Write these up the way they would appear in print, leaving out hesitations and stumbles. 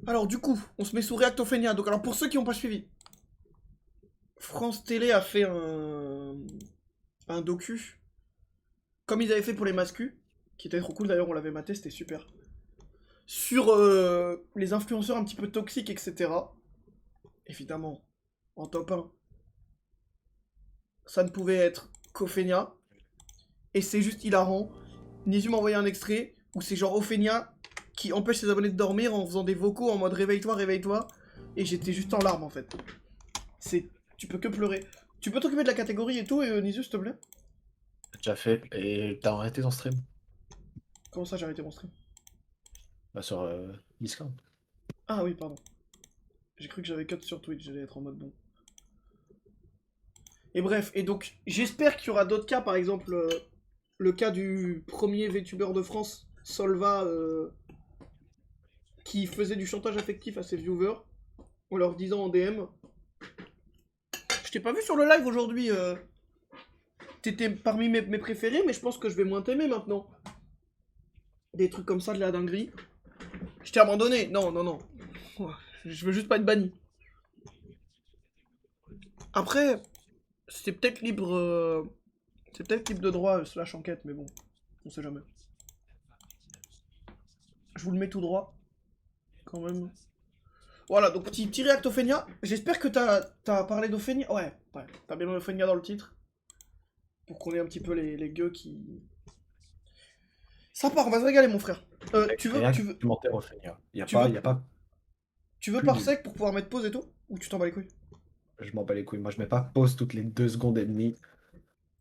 Alors du coup, on se met sous Reactofénia. Donc alors pour ceux qui n'ont pas suivi, France Télé a fait un docu, comme ils avaient fait pour les mascus, qui était trop cool d'ailleurs, on l'avait maté, c'était super. Sur les influenceurs un petit peu toxiques, etc. Évidemment, en top 1, ça ne pouvait être qu'Ophénia. Et c'est juste hilarant. Nizu m'a envoyé un extrait où c'est genre Ophénia qui empêche ses abonnés de dormir en faisant des vocaux en mode réveille-toi, réveille-toi. Et j'étais juste en larmes en fait. C'est. Tu peux que pleurer. Tu peux t'occuper de la catégorie et tout, Nizu, s'il te plaît? Déjà fait. Et t'as arrêté ton stream? Comment ça, j'ai arrêté mon stream? Bah, sur Discord. Ah oui, pardon. J'ai cru que j'avais cut sur Twitch, j'allais être en mode bon. Et bref, et donc j'espère qu'il y aura d'autres cas, par exemple le cas du premier VTuber de France, Solva, qui faisait du chantage affectif à ses viewers en leur disant en DM: je t'ai pas vu sur le live aujourd'hui, t'étais parmi mes préférés, mais je pense que je vais moins t'aimer maintenant. Des trucs comme ça, de la dinguerie. Je t'ai abandonné. Non, non, non. Je veux juste pas être banni. Après, c'est peut-être libre. C'est peut-être libre de droit, slash enquête, mais bon, on sait jamais. Je vous le mets tout droit, quand même. Voilà, donc petit réact Ophénia. J'espère que t'as parlé d'Ophénia. Ouais, t'as bien Ophénia dans le titre. Pour qu'on ait un petit peu les gueux qui. Ça part, on va se régaler, mon frère. Tu veux, Rien que tu veux, documentaire au Seigneur. tu veux, Y a pas tu veux plus par nul. sec pour pouvoir mettre pause et tout? Ou tu t'en bats les couilles? Je m'en bats les couilles. Moi, je mets pas pause toutes les 2 secondes et demie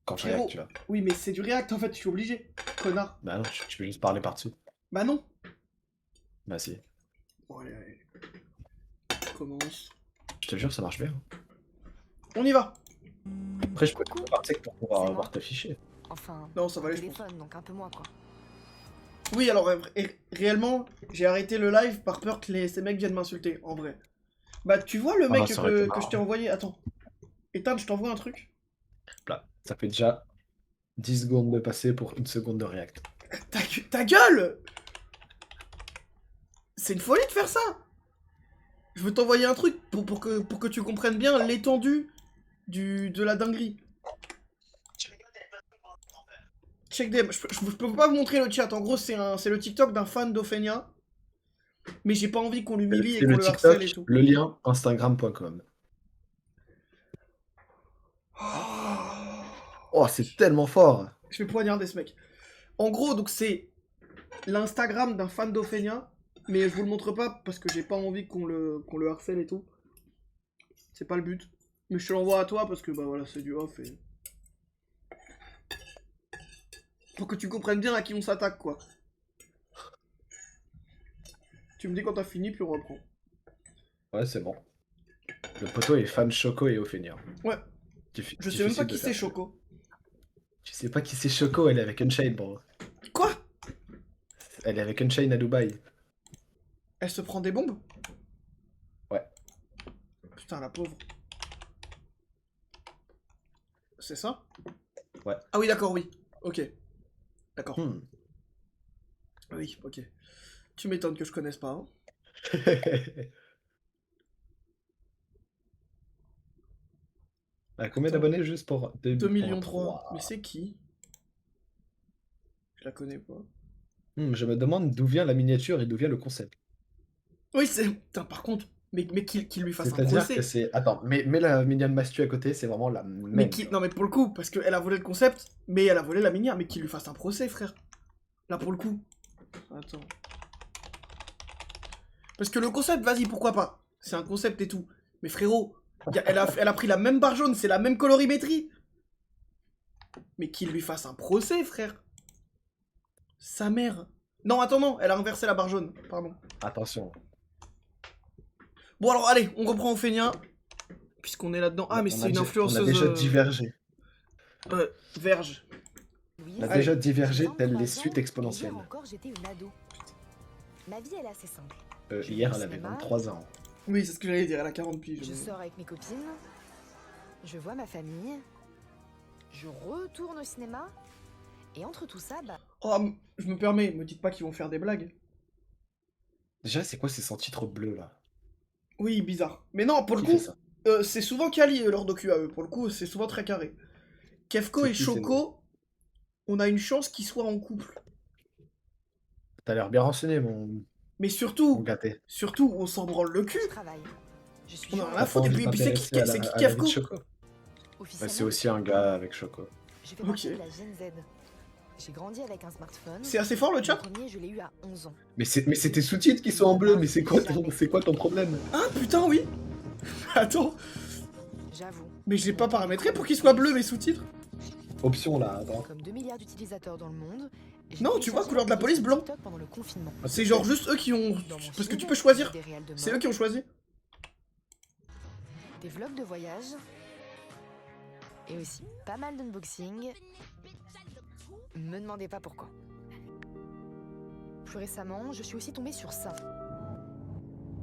quand je réacte, Frérot, tu vois. oui, mais c'est du react en fait, je suis obligé. Connard. Bah non, tu peux juste parler par-dessus. Bah non. Bah si. Bon, allez, allez. Commence. Je te jure, ça marche bien. On y va. Après, je peux Coucou, te voir, tu sais, pour pouvoir c'est voir moi. tes fichiers. Enfin, Non, ça va au aller, je pense. téléphone, donc un peu moins quoi. Oui, alors réellement, j'ai arrêté le live par peur que ces mecs viennent m'insulter, en vrai. Bah, tu vois le Ah bah, mec ça aurait été que je t'ai marrant. envoyé. Attends. Ethan, je t'envoie un truc. Là, ça fait déjà 10 secondes de passer pour 1 seconde de react. Ta gueule! C'est une folie de faire ça! Je veux t'envoyer un truc pour que tu comprennes bien l'étendue de la dinguerie. Check DM. Je peux pas vous montrer le chat. En gros, c'est le TikTok d'un fan d'Ophénia. Mais j'ai pas envie qu'on l'humilie et C'est qu'on le le harcèle et TikTok, tout. le lien instagram.com. Oh, c'est tellement fort! Je vais poignarder ce mec. En gros, donc c'est l'Instagram d'un fan d'Ophénia. Mais je vous le montre pas parce que j'ai pas envie qu'on le harcèle et tout. C'est pas le but. Mais je te l'envoie à toi parce que bah voilà, c'est du off et. Pour que tu comprennes bien à qui on s'attaque quoi. Tu me dis quand t'as fini puis on reprend. Ouais, c'est bon. Le poteau est fan Choco et Ophénia. Ouais. Je sais même pas Difficile qui de c'est faire mieux. Choco. Tu sais pas qui c'est Choco, elle est avec Unchained, bro. Quoi? Elle est avec Unchained à Dubaï. Elle se prend des bombes? Ouais. Putain, la pauvre. C'est ça? Ouais. Ah oui, d'accord, oui. Ok. D'accord. Hmm. Oui, ok. Tu m'étonnes que je connaisse pas. Hein. Combien Attends. d'abonnés juste pour 2 millions 3. Mais 3? c'est qui? Je la connais pas. Je me demande d'où vient la miniature et d'où vient le concept. Oui, c'est. Putain, par contre, mais qu'il lui fasse un C'est-à-dire que procès. c'est... Attends, mais la minion Mastu à côté, c'est vraiment la Mais même, qui. genre. Non, mais pour le coup, parce qu'elle a volé le concept, mais elle a volé la minière, mais qu'il lui fasse un procès, frère. Là, pour le coup. Attends. Parce que le concept, vas-y, pourquoi pas. C'est un concept et tout. Mais frérot, elle a pris la même barre jaune, c'est la même colorimétrie. Mais qu'il lui fasse un procès, frère. Sa mère. Non, attends, non, elle a inversé la barre jaune. Pardon. Attention. Bon, alors, allez, on reprend au Fénia. Puisqu'on est là-dedans. Ah, mais c'est une On a influenceuse. déjà divergé. Verge. Louise, On a Allez. déjà j'ai divergé telles 23 les ans, suites et exponentielles. hier encore j'étais une ado. Ma vie elle est assez simple. Je Hier, vais au elle avait cinéma, 23 ans. Oui, c'est ce que j'allais dire, elle a 40 piges. je sors avec mes copines, je vois ma famille, je retourne au cinéma, et entre tout ça, bah... Oh, je me permets, me dites pas qu'ils vont faire des blagues. Déjà, c'est quoi ces sous-titres bleus là? Oui, bizarre. Mais non, pour le Qui fait coup, ça? c'est souvent quali leur docu à eux. Pour le coup, c'est souvent très carré. Kefko C'est et qui? C'est Choco, on a une chance qu'ils soient en couple. T'as l'air bien renseigné, mon Mais mon surtout, gâté. surtout, on s'en branle le cul. Je travaille. Je suis On en a rien à T'as pas foutre. Et envie de puis t'intéresser à c'est qui à la vie de Kefko? Choco? Bah, c'est Officiellement, aussi un gars avec Choco. je fais partie Ok. de la Gen Z. J'ai grandi avec un smartphone. C'est assez fort le Le chat? premier, je l'ai eu à 11 ans. Mais c'est tes sous-titres qui sont en bleu, mais c'est quoi ton problème? Ah putain, oui. Attends, J'avoue. mais j'ai pas paramétré pour qu'ils soient bleus mes sous-titres. Option là, attends. Comme 2 milliards d'utilisateurs dans le monde. j'ai Non, tu vois, téléchargé couleur de la police, l'application blanc. TikTok pendant le confinement. C'est genre juste eux qui ont... Dans mon Parce que tu feed, peux choisir. des réels de C'est eux mode, qui ont choisi. des vlogs de voyage. Et aussi pas mal d'unboxing. Me demandez pas pourquoi. Plus récemment, je suis aussi tombée sur ça.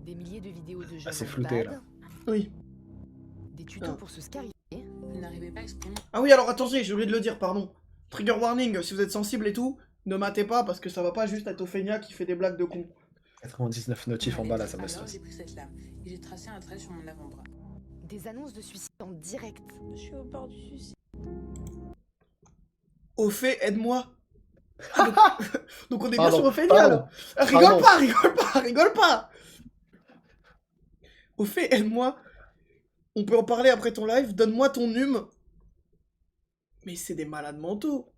Des milliers de vidéos de jeunes c'est en flouté, bad, là. Oui. des tutos Ah. pour se scarifier. Vous n'arrivez pas à exprimer. Ah oui, alors attention, j'ai oublié de le dire, pardon. Trigger warning, si vous êtes sensible et tout, ne matez pas parce que ça va pas juste être Ophénia qui fait des blagues de con. 99 notifs en bas là, ça me Alors stresse. j'ai pris cette lame et j'ai tracé un trait sur mon avant-bras. Des annonces de suicide en direct. Je suis au bord du suicide. Ophé, aide-moi. Ah, donc on est bien Pardon, sur Ophénia pardon, là. Ah, pardon. Rigole pas. Ophé, aide-moi. On peut en parler après ton live. Donne-moi ton hume. Mais c'est des malades mentaux.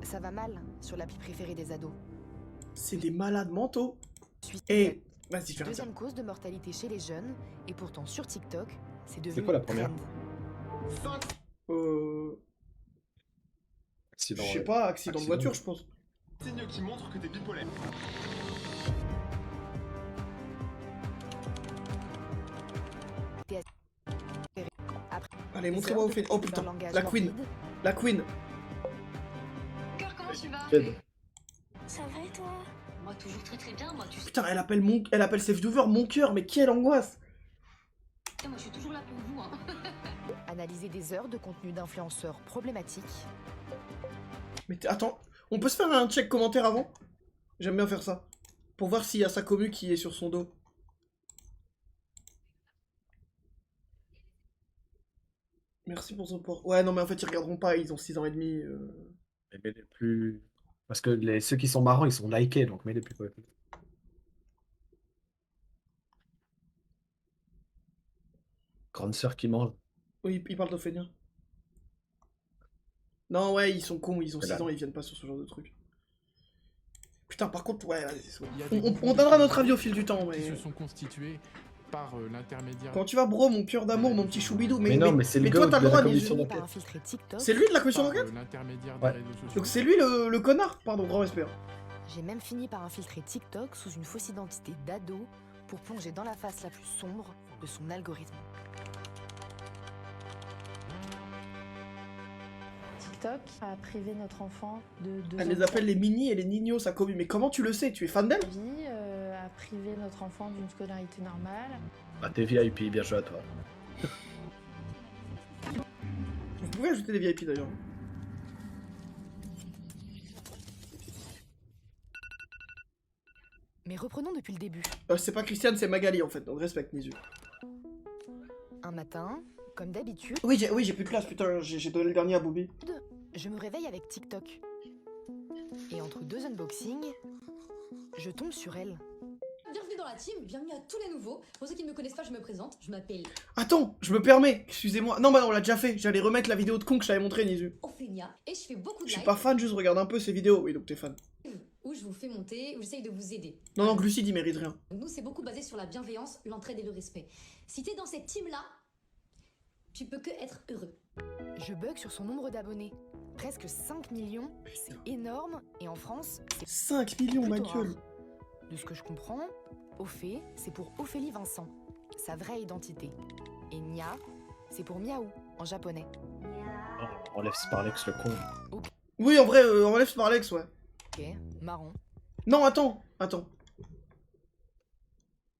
Ça va mal sur l'appli préférée des ados. C'est des malades mentaux. Suicide. Et vas-y, fais un Deuxième cause de mortalité chez les jeunes, et pourtant sur TikTok, c'est devenu quoi la première? trend. Accident, Je sais pas, accident de accident. voiture, je pense. Signe qui montre que t'es bipolaire. Allez, montrez-moi Ophénia. Oh putain, la queen. La queen. Cœur, comment tu vas? Fed. Ça va et toi? Moi toujours très très bien, moi tu sais, Putain, elle appelle Safe Dover mon cœur, mais quelle angoisse. moi je suis toujours là pour vous hein. Analyser des heures de contenu d'influenceurs problématiques. Mais attends, on peut se faire un check commentaire avant? J'aime bien faire ça. Pour voir s'il y a sa commu qui est sur son dos. Merci pour son port. Ouais, non, mais en fait, ils regarderont pas, ils ont 6 ans et demi. Mais les plus. Parce que ceux qui sont marrants, ils sont likés, donc mets les plus populaires. Grande sœur qui mange. Oui, ils parlent d'Ophénia. Non, ouais, ils sont cons, ils ont C'est 6 là. ans, ils viennent pas sur ce genre de truc. Putain, par contre, ouais, vas-y, c'est bon. Il y a des On groupements donnera de notre avis au fil du temps, qui mais... se sont constitués par l'intermédiaire. Quand tu vas, bro, mon cœur d'amour, mon petit choubidou, Mais non, mais c'est le toi, gars t'as de le la droit, commission Nizu. Par d'enquête. infiltrer TikTok. C'est lui de la commission par d'enquête l'intermédiaire Ouais. des réseaux sociaux. Donc c'est lui le connard? Pardon, grand respect. J'ai même fini par infiltrer TikTok sous une fausse identité d'ado pour plonger dans la face la plus sombre de son algorithme. TikTok a privé notre enfant de 2 Elle ans les de appelle les mini et les ninos, sa commu. Mais comment tu le sais? Tu es fan d'elle? sa vie, a privé notre enfant d'une scolarité normale. Ah, t'es VIP, bien joué à toi. Vous pouvez ajouter des VIP d'ailleurs. Mais reprenons depuis le début. C'est pas Christiane, c'est Magali en fait, donc respecte Nizu. Un matin, comme d'habitude, Oui, j'ai plus de place, putain, j'ai donné le dernier à Bobby. je me réveille avec TikTok. Et entre 2 unboxings, je tombe sur elle. Bienvenue dans la team, bienvenue à tous les nouveaux. Pour ceux qui ne me connaissent pas, je me présente, je m'appelle Attends, je me permets, excusez-moi. Non, bah non, on l'a déjà fait, j'allais remettre la vidéo de con que je t'avais montré, Nizu. Ophénia et je fais beaucoup de Je suis lives pas fan, juste regarde un peu ses vidéos. Oui, donc t'es fan. où je vous fais monter, où j'essaye de vous aider. Non, non, Glucide, il mérite rien. Donc nous, c'est beaucoup basé sur la bienveillance, l'entraide et le respect. Si t'es dans cette team-là, tu peux que être heureux. Je bug sur son nombre d'abonnés. Presque 5 millions, c'est énorme, et en France, c'est 5 millions, ma plutôt gueule. rare. De ce que je comprends, Ophé, c'est pour Ophélie Vincent, sa vraie identité. Et Nya, c'est pour Miaou, en japonais. On laisse Sparlex le con. Oui, en vrai, on enlève Sparlex, ouais. Ok, marrant. Non, attends.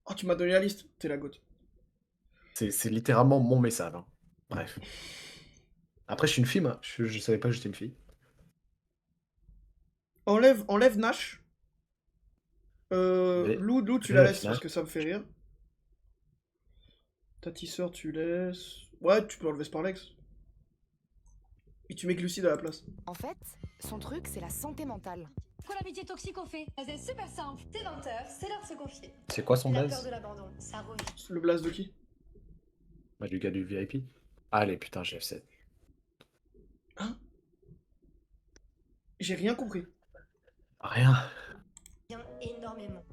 Oh, tu m'as donné la liste, t'es la gote. C'est littéralement mon message. Hein. Bref. Après, je suis une fille, moi. Je savais pas que j'étais une fille. Enlève Nash. Lou, tu Mais la au laisses final- parce que ça me fait rire. Ta tisseur, tu laisses. Ouais, tu peux enlever Sparlex. Et tu mets Glucide à la place. En fait, son truc, c'est la santé mentale. Quoi l'amitié toxique au fait? C'est super simple. C'est 20h, c'est l'heure de se confier. C'est quoi son La peur blaze? de l'abandon, ça revient. Le blast de qui? Bah, du gars du VIP. Allez, putain, GF7. Hein? J'ai rien compris. Rien. Bien énormément.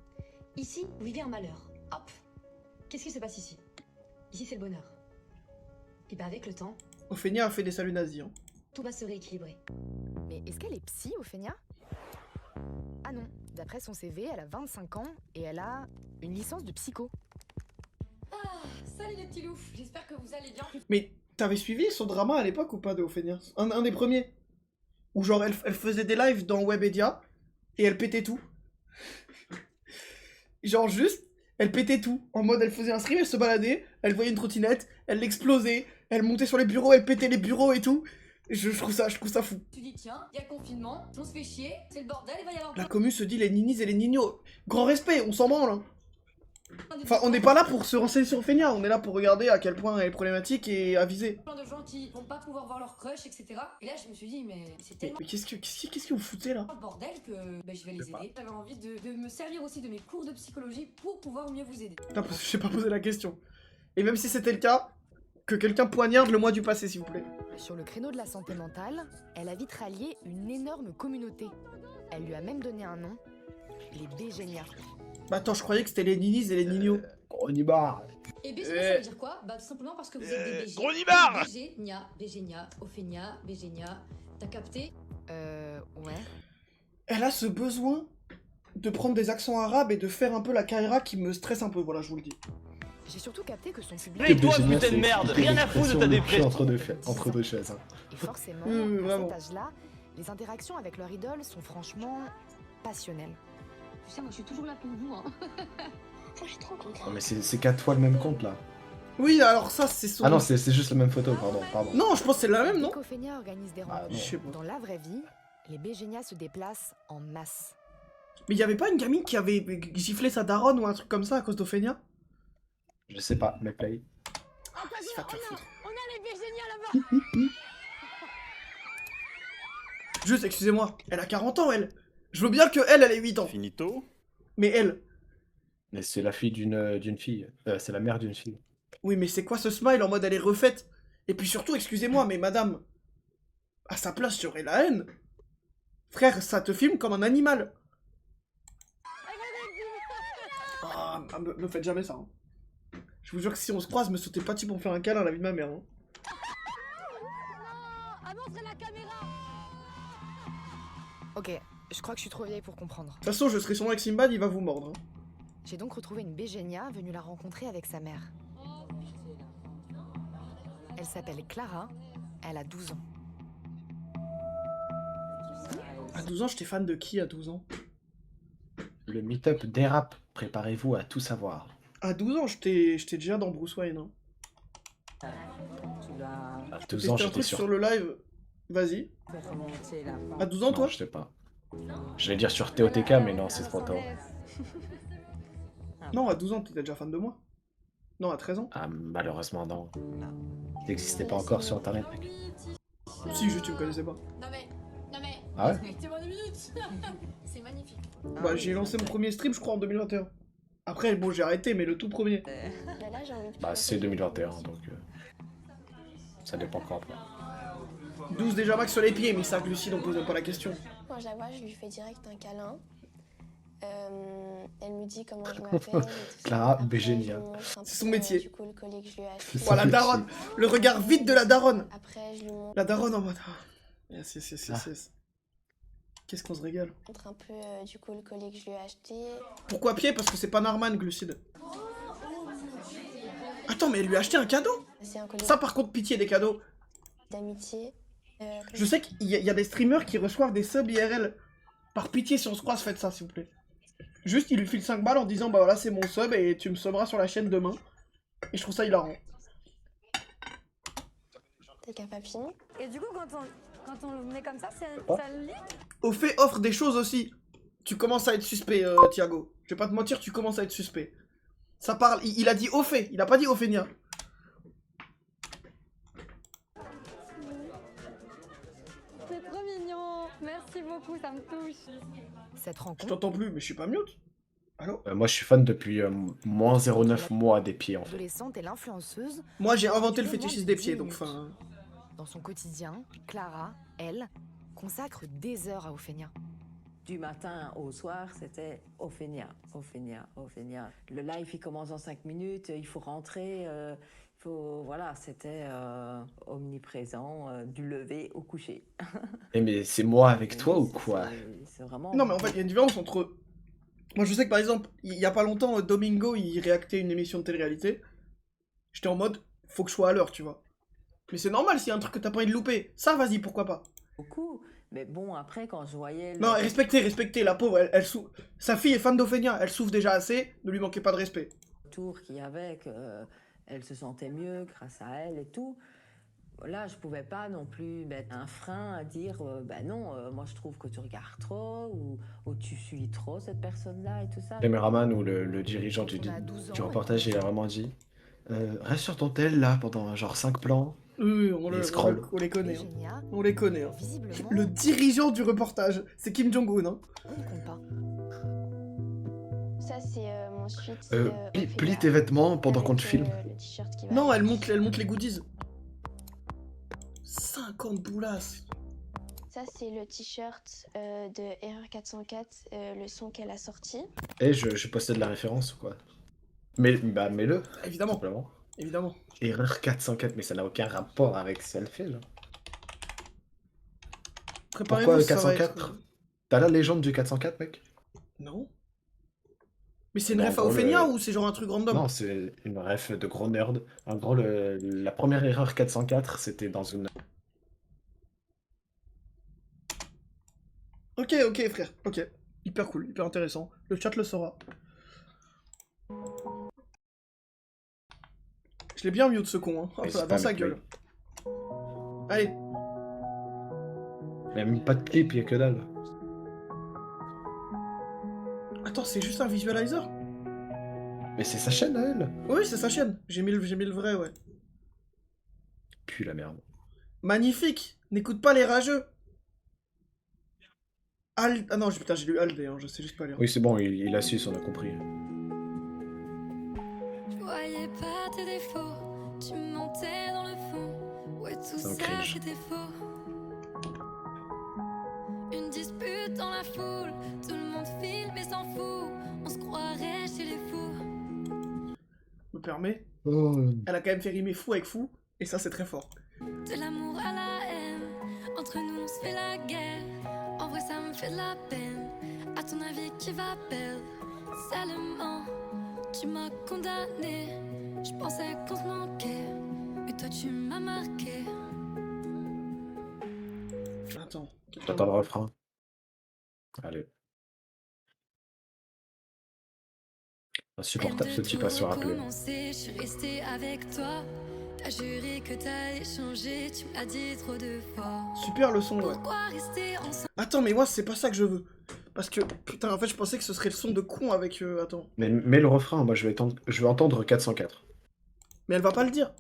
Ici, vous vivez un malheur. Hop. Qu'est-ce qui se passe ici? Ici, c'est le bonheur. Et bah avec le temps, Ophénia a fait des saluts nazis. Hein. tout va se rééquilibrer. Mais est-ce qu'elle est psy, Ophénia? Ah non, d'après son CV, elle a 25 ans et elle a une licence de psycho. Ah, salut les petits loups. J'espère que vous allez bien. Mais t'avais suivi son drama à l'époque ou pas de Ophénia? Un des premiers. Où genre elle faisait des lives dans Webedia et elle pétait tout. Genre juste, elle pétait tout. En mode elle faisait un stream, elle se baladait, elle voyait une trottinette, elle l'explosait, elle montait sur les bureaux, elle pétait les bureaux et tout. Je trouve ça fou. Tu dis tiens, il y a confinement, on se fait chier, c'est le bordel, il va y avoir La commu se dit les ninis et les nignos. Grand respect, on s'en branle. Hein. Enfin, on n'est pas là pour se renseigner sur Ophénia, on est là pour regarder à quel point elle est problématique et aviser. plein de gens qui vont pas pouvoir voir leur crush, etc. Et là, je me suis dit, mais c'est tellement Mais qu'est-ce que vous foutez là? le bordel que je vais les aider. J'avais envie de me servir aussi de mes cours de psychologie pour pouvoir mieux vous aider. Putain, parce que j'ai pas posé la question. Et même si c'était le cas, que quelqu'un poignarde le mois du passé, s'il vous plaît. Sur le créneau de la santé mentale, elle a vite rallié une énorme communauté. Elle lui a même donné un nom, les Bégénias. Bah attends, je croyais que c'était les ninis et les nignos. Gronibard. Et Bégénia, ça veut dire quoi? Bah tout simplement parce que vous êtes des BG. Gronibard Bégénia, Bégénia, Ophénia, Bégénia. T'as capté? Ouais. Elle a ce besoin de prendre des accents arabes et de faire un peu la Kaira qui me stresse un peu, voilà, je vous le dis. J'ai surtout capté que son public Et toi, putain de merde, rien à foutre de ta dépression. Entre deux chaises. Hein. Et forcément, vraiment. à cet âge-là, les interactions avec leur idole sont franchement passionnelles. Tu sais, moi je suis toujours là pour vous. Hein. Je suis trop contente. Non, mais c'est 4 fois le même compte là. Oui, alors ça, c'est son... Ah non, c'est juste la même photo, pardon. Non, je pense que c'est la même, non? Ophénia organise des Ah, rencontres. non. Je sais pas. Dans la vraie vie, les Bégénias se déplacent en masse. Mais y avait pas une gamine qui avait giflé sa daronne ou un truc comme ça à cause d'Ophénia? Je sais pas, mais play. Vas-y, va te faire foutre. On a les Bégénias là-bas. Juste, excusez-moi, elle a 40 ans, elle. Je veux bien que elle ait 8 ans. Finito. Mais elle... Mais c'est la fille d'une fille. C'est la mère d'une fille. Oui, mais c'est quoi ce smile en mode elle est refaite? Et puis surtout, excusez-moi, mais madame, à sa place, j'aurais la haine. Frère, ça te filme comme un animal. Ah, me faites jamais ça. Hein. Je vous jure que si on se croise, me sautez pas dessus pour me faire un câlin à la vie de ma mère. Hein. Ok, je crois que je suis trop vieille pour comprendre. De toute façon, je serai sûrement avec Simbad, il va vous mordre. Hein. J'ai donc retrouvé une Bégénia venue la rencontrer avec sa mère. Elle s'appelle Clara, elle a 12 ans. À 12 ans, j'étais fan de qui à 12 ans? Le meet-up dérape. Préparez-vous à tout savoir. À 12 ans, j'étais déjà dans Bruce Wayne. Hein. À Je 12 ans, testais un j'étais truc sur le live. Vas-y. À 12 ans, Non, toi? je sais pas. Je vais dire sur TOTK, mais non, c'est trop tôt. Non, à 12 ans, t'étais déjà fan de moi. Non, à 13 ans. Ah, malheureusement, non. Il n'existait pas encore sur internet, mec. Si, juste tu me connaissais pas. Non mais. Ah ouais? C'est mon minute. C'est magnifique. Bah, j'ai lancé mon premier stream, je crois, en 2021. Après, bon, j'ai arrêté, mais le tout premier. Bah, c'est 2021, donc. Ça dépend quand après. 12 déjà max sur les pieds, mais ça, Lucide, on pose même pas la question. Quand je la vois, je lui fais direct un câlin. Elle me dit comment je m'appelle. Clara Bégénia. C'est son métier. Du coup, le collier que je lui ai acheté. C'est Voilà, son daronne. métier. Le regard vide de la daronne. Après, je lui montre La daronne en mode. Yes, yes, yes, yes, Ah. yes. Qu'est-ce qu'on se régale. un peu du coup le collier que je lui ai acheté. Pourquoi pied? Parce que c'est pas Narman, Glucide. Attends, mais elle lui a acheté un cadeau? C'est un collier Ça, par contre, pitié des cadeaux. d'amitié. Je sais qu'il y a des streamers qui reçoivent des subs IRL. Par pitié, si on se croise, faites ça, s'il vous plaît. Juste, il lui file 5 balles en disant, bah voilà, c'est mon sub et tu me subras sur la chaîne demain. Et je trouve ça hilarant. T'es capapine. Et du coup, quand on le met comme ça, ça le lit? Au fait, offre des choses aussi. Tu commences à être suspect, Thiago. Je vais pas te mentir, tu commences à être suspect. Ça parle, il a dit au fait, il a pas dit Ophénia. C'est trop mignon. Merci beaucoup, ça me touche. Cette Je rencontre t'entends plus, mais je suis pas mute. Allô? Moi, je suis fan depuis moins 0,9 mois des pieds, en fait. l'adolescente et l'influenceuse. Moi, j'ai inventé le Duré moins fétichisme de des 10 pieds, donc minutes. enfin... Dans son quotidien, Clara, elle, consacre des heures à Ophénia. Du matin au soir, c'était Ophénia, Ophénia, Ophénia. Le live, il commence en 5 minutes, il faut rentrer, voilà, c'était omniprésent, du lever au coucher. Eh, mais c'est moi avec Et toi ou c'est- quoi? c'est vraiment... Non, mais en fait, il y a une différence entre... Moi, je sais que, par exemple, il y a pas longtemps, Domingo, il réactait une émission de télé-réalité. J'étais en mode, faut que je sois à l'heure, tu vois. Mais c'est normal, s'il y a un truc que t'as pas envie de louper. Ça, vas-y, pourquoi pas. Beaucoup. Mais bon, après, quand je voyais... Non, respectez, la pauvre, elle souffre. Sa fille est fan d'Ophénia, elle souffre déjà assez, ne lui manquez pas de respect. tour qu'il y avait, qu'elle se sentait mieux grâce à elle et tout. Là, je pouvais pas non plus mettre un frein à dire ben non, moi je trouve que tu regardes trop ou tu suis trop cette personne-là et tout ça. Le caméraman ou le dirigeant Quand on a 12 du ans, reportage, il a vraiment dit reste sur ton tel là pendant genre 5 plans. Oui, Et scroll. on les connaît. hein. Eugénia, On les connaît. hein. visiblement, Le dirigeant du reportage, c'est Kim Jong-un. Hein. on ne compte pas. Ça, c'est mon suite. Plie tes vêtements pendant qu'on te filme. Le t-shirt qui va Non, avec. elle monte les goodies. 50 boulasses. Ça, c'est le t-shirt de Erreur 404, le son qu'elle a sorti. Et je possède la référence ou quoi? Mais bah mets-le, Évidemment, simplement. évidemment. Erreur 404, mais ça n'a aucun rapport avec ce qu'elle fait là. Préparez-vous, Pourquoi le ça va 404? être... T'as la légende du 404, mec? Non. Mais c'est une Bah, en ref à gros, Ophénia le- ou c'est genre un truc random? Non, c'est une ref de gros nerd. En gros, la première erreur 404, c'était dans une... Ok, frère, ok. Hyper cool, hyper intéressant. Le chat le saura. Je l'ai bien mute ce con, hein. Hop Mais là, c'est dans pas sa mec, gueule. Allez, Il y a même pas de clip, il y a que dalle. attends, c'est juste un visualizer? Mais c'est sa chaîne à elle. Oui, c'est sa chaîne. J'ai mis le vrai, ouais. Puis la merde. Magnifique. N'écoute pas les rageux. Ah non, putain, j'ai lu Aldé, hein, je sais juste pas lire. Oui, c'est bon, il a su, on a compris. Je voyais pas tes défauts, tu mentais dans le fond. Ouais, tout Ça me ça cringe. c'était faux. Une dispute dans la foule, tout le monde filme et s'en fout. On se croirait chez les fous. Me permet. Oh, Elle a quand même fait rimer fou avec fou, et ça c'est très fort. De l'amour à la haine, entre nous on se fait la guerre. En vrai ça me fait de la peine. À ton avis qui va perdre? Seulement, tu m'as condamné. Je pensais qu'on se manquait, mais toi tu m'as marqué. Attends. j'attends le refrain. Allez. Insupportable ce type à se rappeler. Je suis restée avec toi. T'as juré que t'allais changer, tu m'as dit trop de fois. Super le son, ouais. Pourquoi rester ensemble? Attends, mais moi c'est pas ça que je veux. Parce que, putain, en fait je pensais que ce serait le son de con avec... attends. Mais mets le refrain, moi je vais entendre 404. Mais elle va pas le dire.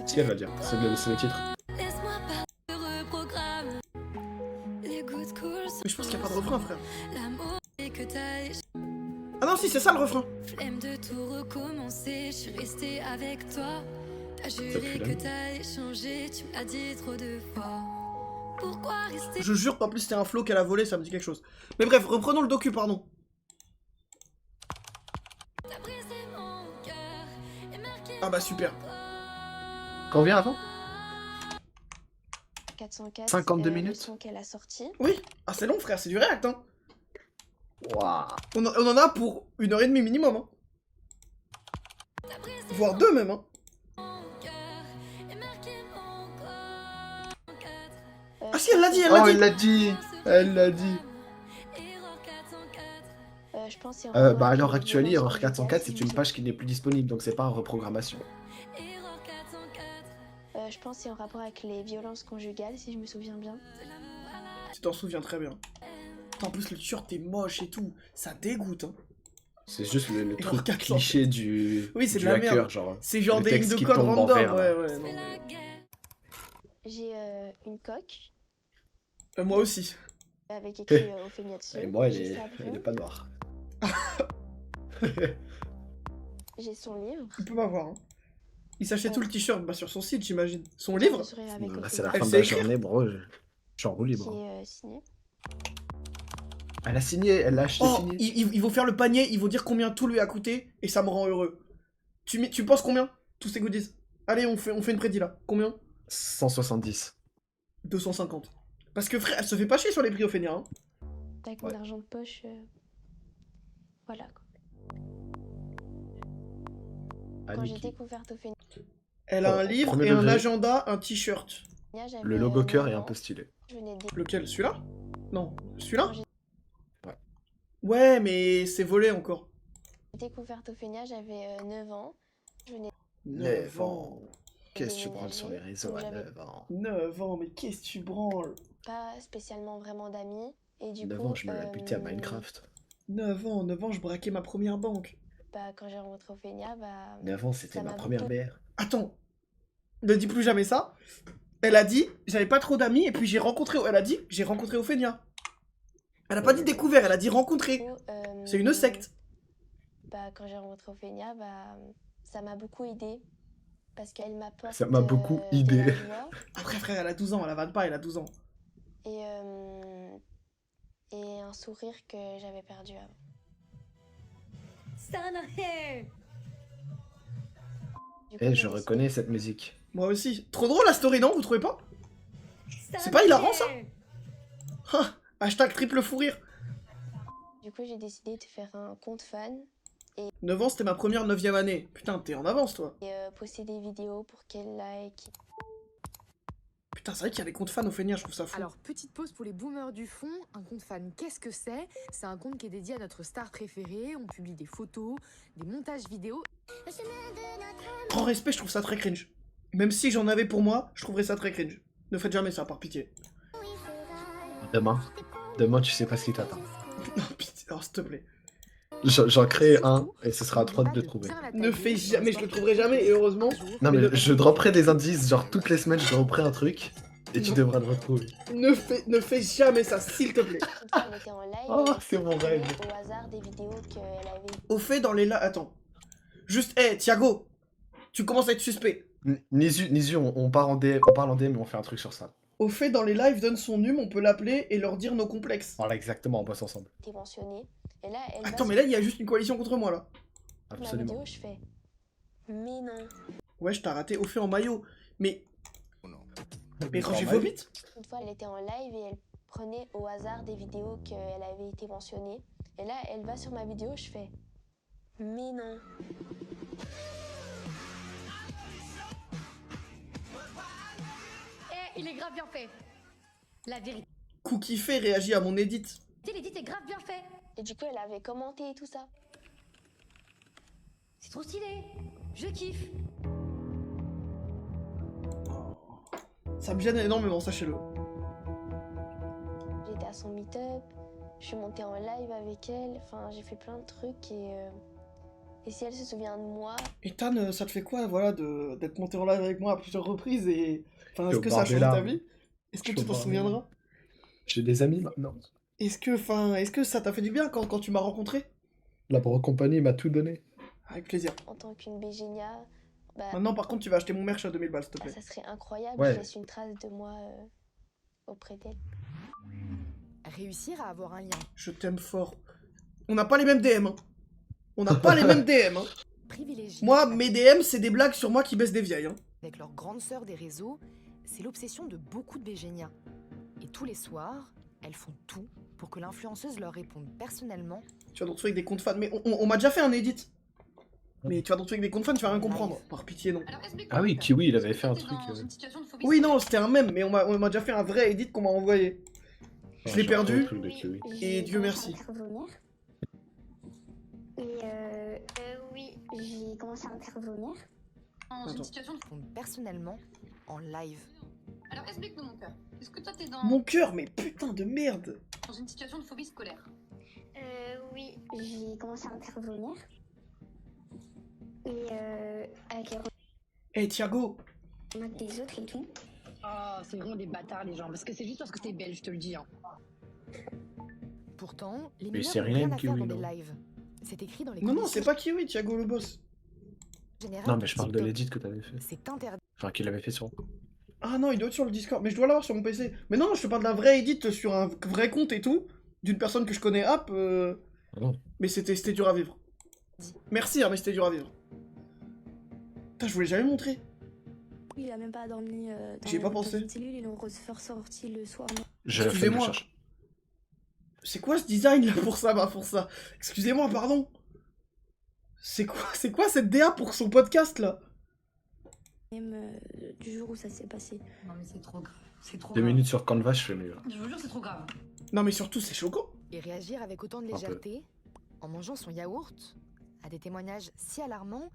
Si elle va dire, c'est le titre. Laisse-moi pas de reprogramme. Les gouttes coulent sur Mais je pense qu'il y a pas de refrain, frère. l'amour et que t'allais Ah non, si, c'est ça le refrain. flemme de tout recommencer. Je suis restée avec toi. T'as juré pue la que t'allais changer, tu m'as dit trop de fois. Pourquoi rester? Je jure qu'en plus c'était un flow qu'elle a volé, ça me dit quelque chose. Mais bref, reprenons le docu, pardon. T'as brisé mon cœur et marqué Ah bah super. Combien avant? 404, 52 le minutes. son qu'elle a sorti. Oui. Ah c'est long, frère, c'est du react, hein. Waouh. On en a pour 1h30 minimum, hein. Voire 2 même, hein. Ah si, elle l'a dit, elle l'a Oh, dit. elle l'a dit. Elle l'a dit. Je pense que c'est en Bah rapport à avec l'heure les actuelle, violences Erreur 404, c'est conjugales, une page qui n'est plus disponible, donc c'est pas en reprogrammation. je pense que c'est en rapport avec les violences conjugales, si je me souviens bien. Tu t'en souviens très bien. Putain, en plus, le t-shirt est moche et tout. Ça dégoûte, hein. C'est juste le Et truc leur 400. cliché du, Oui, c'est du de la hacker, merde. genre. C'est genre le des lignes texte de qui code tombe en random. vert, là. Ouais, non. la guerre. J'ai une coque Moi aussi. avec écrit Ophélia dessus. Et moi, J'ai sa elle plume, est pas noire. j'ai son livre. Il peut m'avoir, hein. Il s'achète tout le t-shirt bah, sur son site, j'imagine. Son Le livre sourire avec Là, c'est la Ophélia. Elle fin de sait la écrire journée, bro. Je suis en roue libre. J'ai signé. Elle a signé, elle l'a acheté Oh, signé. ils vont faire le panier, ils vont dire combien tout lui a coûté, et ça me rend heureux. Tu penses combien tous ces goodies? Allez, on fait une prédit là. Combien? 170. 250. Parce que frère, elle se fait pas chier sur les prix Ophélia, hein. Avec Ouais. mon argent de poche. Voilà quoi. Quand j'ai Aniki. découvert Ophélia, Elle a Oh, un livre premier et un degré. agenda, un t-shirt. j'avais Le logo cœur 9 est un ans. peu stylé. Je venais de Lequel? Celui-là? Non. Celui-là? Quand j'ai Ouais, mais c'est volé encore. découvert Ophélia, j'avais 9 ans. Je venais 9 ans. Qu'est-ce que tu déménager, branles sur les réseaux donc à j'avais 9 ans? 9 ans, mais qu'est-ce que tu branles? pas spécialement vraiment d'amis. Et du 9 coup, ans, je me la butais à Minecraft. 9 ans, je braquais ma première banque. bah, quand j'ai rencontré Ophélia, bah, 9 ans, c'était ça ma m'a première beaucoup- mère. Attends, ne dis plus jamais ça. Elle a dit, j'avais pas trop d'amis, et puis elle a dit, j'ai rencontré Ophélia. Elle a pas dit découvert, elle a dit rencontré. du coup, C'est une secte. Bah, quand j'ai rencontré Ophélia, bah, ça m'a beaucoup aidé. Parce qu'elle m'apporte Ça m'a beaucoup de aidé. la joie Après frère, elle a 12 ans, elle vanne pas, elle a 12 ans. et un sourire que j'avais perdu avant. Du coup, Eh, j'ai je décidé- reconnais cette musique. Moi aussi. Trop drôle la story, non? Vous trouvez pas? C'est pas hilarant ça? Ah, hashtag triple fou rire. Du coup, j'ai décidé de faire un compte fan 9 ans, c'était ma première 9ème année. Putain, t'es en avance toi. et poster des vidéos pour qu'elle like. Putain, c'est vrai qu'il y a des comptes fans Ophélia, je trouve ça fou. Alors, petite pause pour les boomers du fond. Un compte fan, qu'est-ce que c'est? C'est un compte qui est dédié à notre star préférée. On publie des photos, des montages vidéo. Grand respect, je trouve ça très cringe. Même si j'en avais pour moi, je trouverais ça très cringe. Ne faites jamais ça, par pitié. Demain, tu sais pas ce qui t'attend. Non, pitié, oh, s'il te plaît. J'en crée un, et ce sera à toi de le trouver. Ne fais jamais, je le trouverai jamais, et heureusement. Non, Mais mais le- je dropperai des indices, genre toutes les semaines, je dropperai un truc, et tu Non. devras le retrouver. Ne fais jamais ça, s'il te plaît. Une fois, elle était en live. Oh, elle c'est mon prenait rêve. Au hasard des vidéos qu'elle avait. Au fait, dans les attends. Juste, Thiago, tu commences à être suspect. Nizu, on parle en DM, mais on fait un truc sur ça. Au fait, dans les lives, donne son num, on peut l'appeler et leur dire nos complexes. Voilà, exactement, on bosse ensemble. Été mentionnée. Et là, elle Attends, va mais là, il y a juste une coalition contre moi, là. sur ma Absolument. vidéo, je fais. Mais non. Ouais, je t'ai raté au fait en maillot. Mais quand j'ai Normal. vomite. Une fois, elle était en live et elle prenait au hasard des vidéos qu'elle avait été mentionnée. Et là, elle va sur ma vidéo, je fais. Mais non. Il est grave bien fait. La vérité, Cookie fait réagit à mon edit. l'édit est grave bien fait. Et du coup, elle avait commenté et tout ça. C'est trop stylé. Je kiffe. Ça me gêne énormément, sachez-le. J'étais à son meet-up, je suis montée en live avec elle. Enfin, j'ai fait plein de trucs et si elle se souvient de moi, Et Tan, ça te fait quoi, voilà, d'être monté en live avec moi à plusieurs reprises et. Enfin, est-ce au que ça a bord des changé ta larmes. vie? Est-ce que Je tu suis t'en au bord des souviendras? J'ai des amis maintenant. Est-ce que ça t'a fait du bien quand tu m'as rencontré? La compagnie m'a tout donné. Avec plaisir. en tant qu'une Bégénia, bah, Maintenant, par contre, tu vas acheter mon merch à 2000 balles, s'il te bah, plaît. ça serait incroyable. Ouais. Je laisse une trace de moi auprès d'elle. Réussir à avoir un lien Je t'aime fort. On n'a pas les mêmes DM, hein. On n'a pas les mêmes DM, hein. privilégié. Moi, mes DM, c'est des blagues sur moi qui baissent des vieilles, hein. Avec leur grande sœur des réseaux, c'est l'obsession de beaucoup de Bégénias. Et tous les soirs, elles font tout pour que l'influenceuse leur réponde personnellement. Tu vas te retrouver avec des comptes fans. Mais on m'a déjà fait un edit. Mais tu vas te retrouver avec des comptes fans, tu vas rien comprendre. Par pitié, non. Ah oui, Kiwi, il avait fait un truc. Oui, non, c'était un mème, mais on m'a déjà fait un vrai edit qu'on m'a envoyé. Je l'ai perdu. Le truc de Kiwi. Et Dieu merci. Oui, j'ai commencé à me faire vomir. Attends. Répondent personnellement en live. Alors explique-nous mon cœur. Est-ce que toi t'es dans... Mon cœur, mais putain de merde. Dans une situation de phobie scolaire. Oui, j'ai commencé à intervenir. Et avec les Eh, Thiago, remarques des autres et tout. Oh, c'est vraiment des bâtards les gens, parce que c'est juste parce que t'es belle, je te le dis. Hein. Pourtant, les Mais mineurs c'est n'ont rien, rien à faire Kiwi, dans des non. lives. C'est écrit dans les non, conditions c'est pas Kiwi, Thiago le boss. générales Non, de mais je parle de TikTok. l'edit que t'avais fait. C'est interdit. Enfin, qu'il avait fait sur. Ah non, il doit être sur le Discord, mais je dois l'avoir sur mon PC. Mais non, je te parle d'un vrai edit sur un vrai compte et tout, d'une personne que je connais, app. Oh. Mais c'était dur à vivre. Merci, hein, mais c'était dur à vivre. Putain, je vous l'ai jamais montré. Il a même pas dormi dans J'y ai pas la pensé. petite cellule, ils l'ont ressorti le soir. J'ai la flemme de Excusez-moi. chercher. C'est quoi ce design là pour ça, pour ça? Excusez-moi, pardon. C'est quoi cette DA pour son podcast là? Même du jour où ça s'est passé. Non mais c'est trop grave, c'est trop 2 grave. minutes sur Canva, je fais mieux. Je vous jure, c'est trop grave. Non mais surtout c'est choquant. Et réagir avec autant de peu. légèreté, en mangeant son yaourt, à des témoignages si alarmants,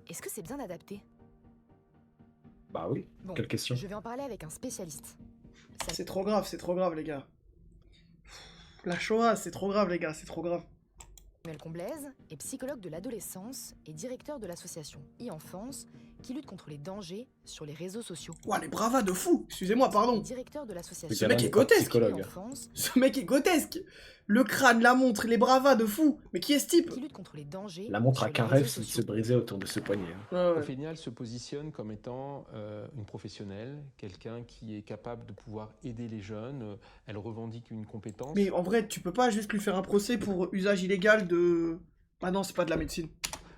est-ce que c'est bien adapté? Bah oui. Bon, Quelle question? je vais en parler avec un spécialiste. C'est trop grave les gars. La Shoah, c'est trop grave les gars, c'est trop grave. Samuel Comblaise est psychologue de l'adolescence et directeur de l'association e-enfance qui lutte contre les dangers sur les réseaux sociaux. Ouah, les bravas de fou. Excusez-moi, pardon. Directeur de l'association Ce mec est grotesque. e-enfance Ce mec est grotesque. Le crâne, la montre, les bravas de fou. Mais qui est ce type? qui lutte contre les dangers La montre sur à les qu'un réseaux rêve, c'est de sociaux. se briser autour de ce poignet. hein. Ouais, ouais. Ophélia, elle se positionne comme étant une professionnelle, quelqu'un qui est capable de pouvoir aider les jeunes. Elle revendique une compétence. Mais en vrai, tu peux pas juste lui faire un procès pour usage illégal de... Ah non, c'est pas de la médecine.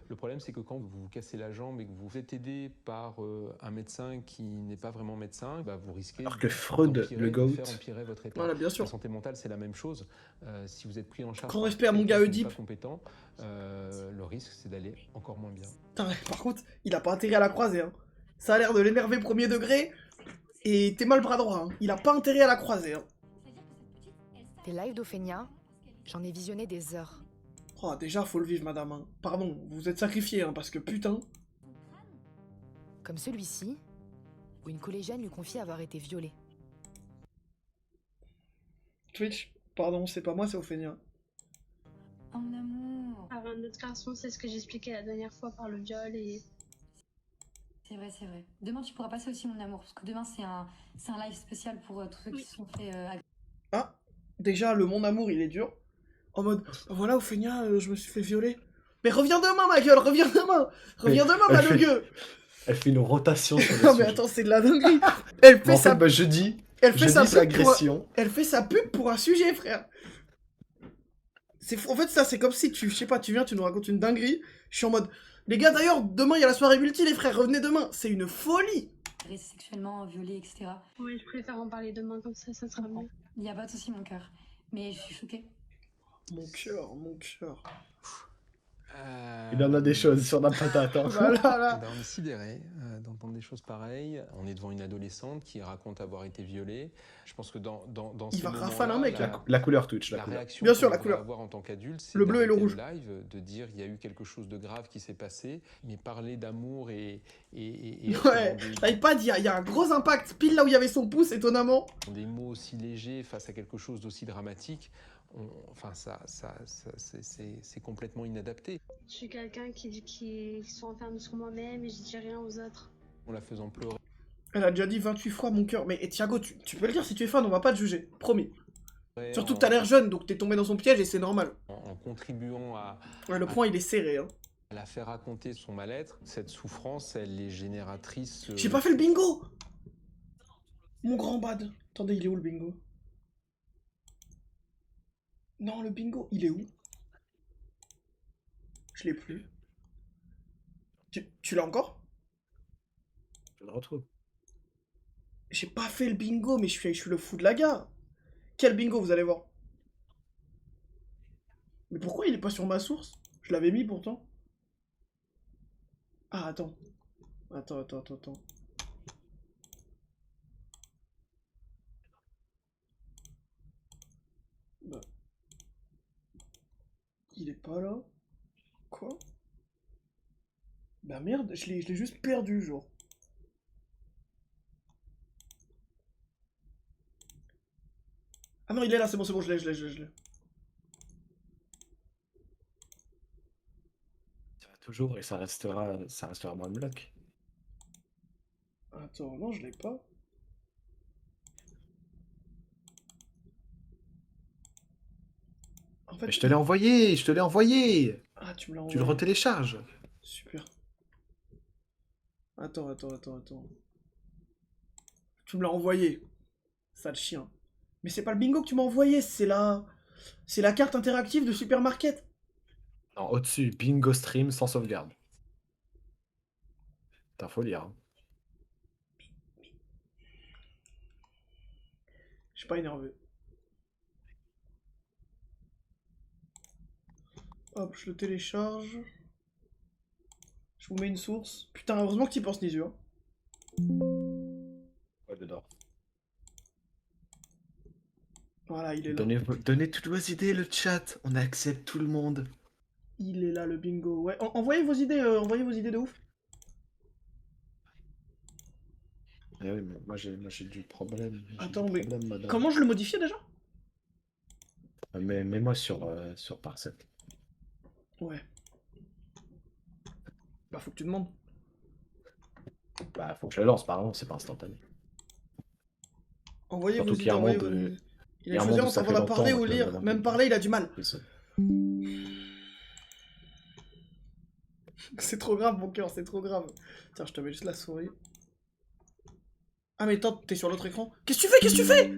Le problème, c'est que quand vous vous cassez la jambe et que vous êtes aidé par un médecin qui n'est pas vraiment médecin, bah, vous risquez Alors que Freud, d'empirer, le de GOAT. faire empirer votre état. Voilà, bien sûr. La santé mentale, c'est la même chose. Si vous êtes pris en charge Grand par respect à mon quelqu'un gars qui n'est Oedipe. pas compétent, le risque, c'est d'aller encore moins bien. Putain, par contre, il a pas intérêt à la croiser. Hein. Ça a l'air de l'énerver premier degré. Et t'es mal bras droit. Hein. Il a pas intérêt à la croiser. Hein. Des lives d'Ophénia, j'en ai visionné des heures. Oh, déjà, faut le vivre, madame. Hein. Pardon, vous êtes sacrifié, hein, parce que putain. Comme celui-ci, où une collégienne lui confie avoir été violée. Twitch, pardon, c'est pas moi, c'est Ophénia. Oh mon amour. Avoir un autre garçon, c'est ce que j'expliquais la dernière fois par le viol et... C'est vrai, c'est vrai. Demain, tu pourras passer aussi mon amour, parce que demain, c'est un live spécial pour tous ceux qui se sont fait... Ah, déjà, le mon amour, il est dur. En mode, voilà, Ophénia, je me suis fait violer. Mais reviens demain, ma gueule, reviens demain. Reviens demain, ma elle fait- gueule. Elle fait une rotation sur le Non, mais sujet. attends, c'est de la dinguerie. Elle Mais fait en sa... fait, bah, je dis, Elle fait sa c'est pub pour... agression. Elle fait sa pub pour un sujet, frère. C'est fou. En fait, ça, c'est comme si tu, je sais pas, tu viens, tu nous racontes une dinguerie. Je suis en mode, les gars, d'ailleurs, demain, il y a la soirée multi, les frères, revenez demain. C'est une folie. agressés sexuellement, violés, etc. Oui, je préfère en parler demain, comme ça sera mieux. Il n'y a pas de souci, mon cœur. Mais je suis choquée. Mon cœur, mon cœur. Il en a des choses sur la patate. Hein. Voilà, là. On est sidéré d'entendre des choses pareilles. On est devant une adolescente qui raconte avoir été violée. Je pense que dans Il ces va moments-là, rafaler un mec, là. La couleur Twitch, la la couleur. réaction Bien sûr, qu'on la doit couleur. avoir en tant qu'adulte, c'est Le bleu et le d'arrêter rouge. live, de dire il y a eu quelque chose de grave qui s'est passé, mais parler d'amour et Ouais, l'iPad, il y a un gros impact pile là où il y avait son pouce, étonnamment. des mots aussi légers face à quelque chose d'aussi dramatique, enfin c'est complètement inadapté. Je suis quelqu'un qui se renferme sur moi-même et je dis rien aux autres. En la faisant pleurer. Elle a déjà dit 28 fois mon cœur. Mais et Thiago, tu peux le dire si tu es fan, on va pas te juger. Promis. Surtout que t'as l'air jeune, donc t'es tombé dans son piège et c'est normal. En contribuant à Ouais, le point, il est serré, hein. la faire raconter son mal-être, cette souffrance, elle est génératrice. J'ai pas fait le bingo. Mon grand bad. Attendez, il est où le bingo? Non, le bingo, il est où? Je l'ai plus. Tu l'as encore? Je le retrouve. J'ai pas fait le bingo, mais je suis le fou de la gare. Quel bingo, vous allez voir. Mais pourquoi il est pas sur ma source? Je l'avais mis pourtant. Ah, attends. Attends. Bah. Il est pas là. Quoi? Bah merde, je l'ai juste perdu, genre. Ah non, il est là, c'est bon, je l'ai. Ça va toujours et ça restera mon bloc. Attends, non, je l'ai pas. En fait, Mais je te l'ai envoyé. Ah, tu me l'as Tu envoyé. le retélécharges. Super. Attends. Tu me l'as envoyé. Sale chien. Mais c'est pas le bingo que tu m'as envoyé, c'est la carte interactive de Supermarket. Non, au-dessus, bingo stream sans sauvegarde. Putain, faut lire. Hein. Je suis pas énervé. Hop, je le télécharge. Je vous mets une source. Putain, heureusement que tu y penses, Nisu. Hein. Ouais, dedans. Voilà, il est là. Donnez toutes vos idées, le chat. On accepte tout le monde. Il est là, le bingo. Ouais, envoyez vos idées de ouf. Eh oui, mais moi j'ai du problème. Attends, mais madame. comment je le modifiais déjà? Mais mets-moi sur Parcel. Ouais. Bah, faut que tu demandes. Bah, faut que je le lance, par contre, c'est pas instantané. Envoyez Surtout vos qu'il idées, y a un envoyez monde, vos... Il il y a a un choisi monde où entre ça fait avoir parler longtemps ou que lire. le- Même parler, il a du mal. C'est ça. C'est trop grave, mon cœur, c'est trop grave. Tiens, je te mets juste la souris. Ah, mais attends, t'es sur l'autre écran? Qu'est-ce que tu fais?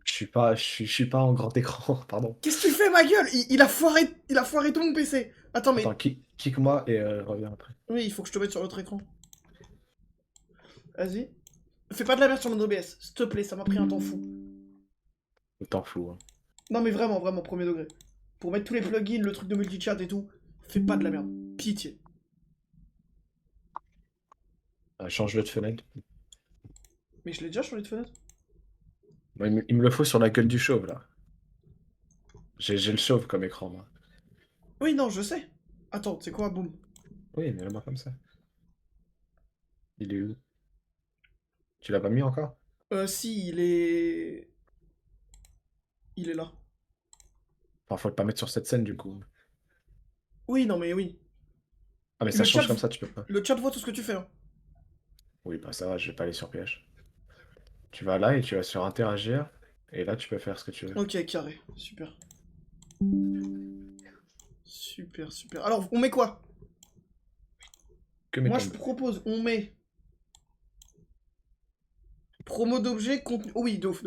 Je suis pas en grand écran, pardon. Qu'est-ce que tu fais, ma gueule? Il a foiré tout mon PC. Attends, mais... Attends, kick-moi et reviens après. Oui, il faut que je te mette sur l'autre écran. Vas-y. Fais pas de la merde sur mon OBS, s'il te plaît, ça m'a pris un temps fou. T'en fous. Hein. Non, mais vraiment, premier degré. Pour mettre tous les plugins, le truc de multichat et tout, fais pas de la merde. Pitié. Change-le de fenêtre. Mais je l'ai déjà changé de fenêtre. Moi, il me le faut sur la gueule du chauve, là. J'ai le chauve comme écran, moi. Oui, non, je sais. Attends, c'est quoi, boum? Oui, mais moi comme ça. Il est où? Tu l'as pas mis encore? Si, il est là. Enfin, faut pas mettre sur cette scène, du coup. Oui, non, mais oui. Ah, mais Le ça change chat- comme ça, tu peux pas. Le chat voit tout ce que tu fais. Hein. Oui, bah ça va, je vais pas aller sur PH. Tu vas là et tu vas sur interagir. Et là, tu peux faire ce que tu veux. Ok, carré. Super. Super. Alors, on met quoi? Que Moi, mettons je propose, on met... Promo d'objets, contenu... Oh oui, de ouf.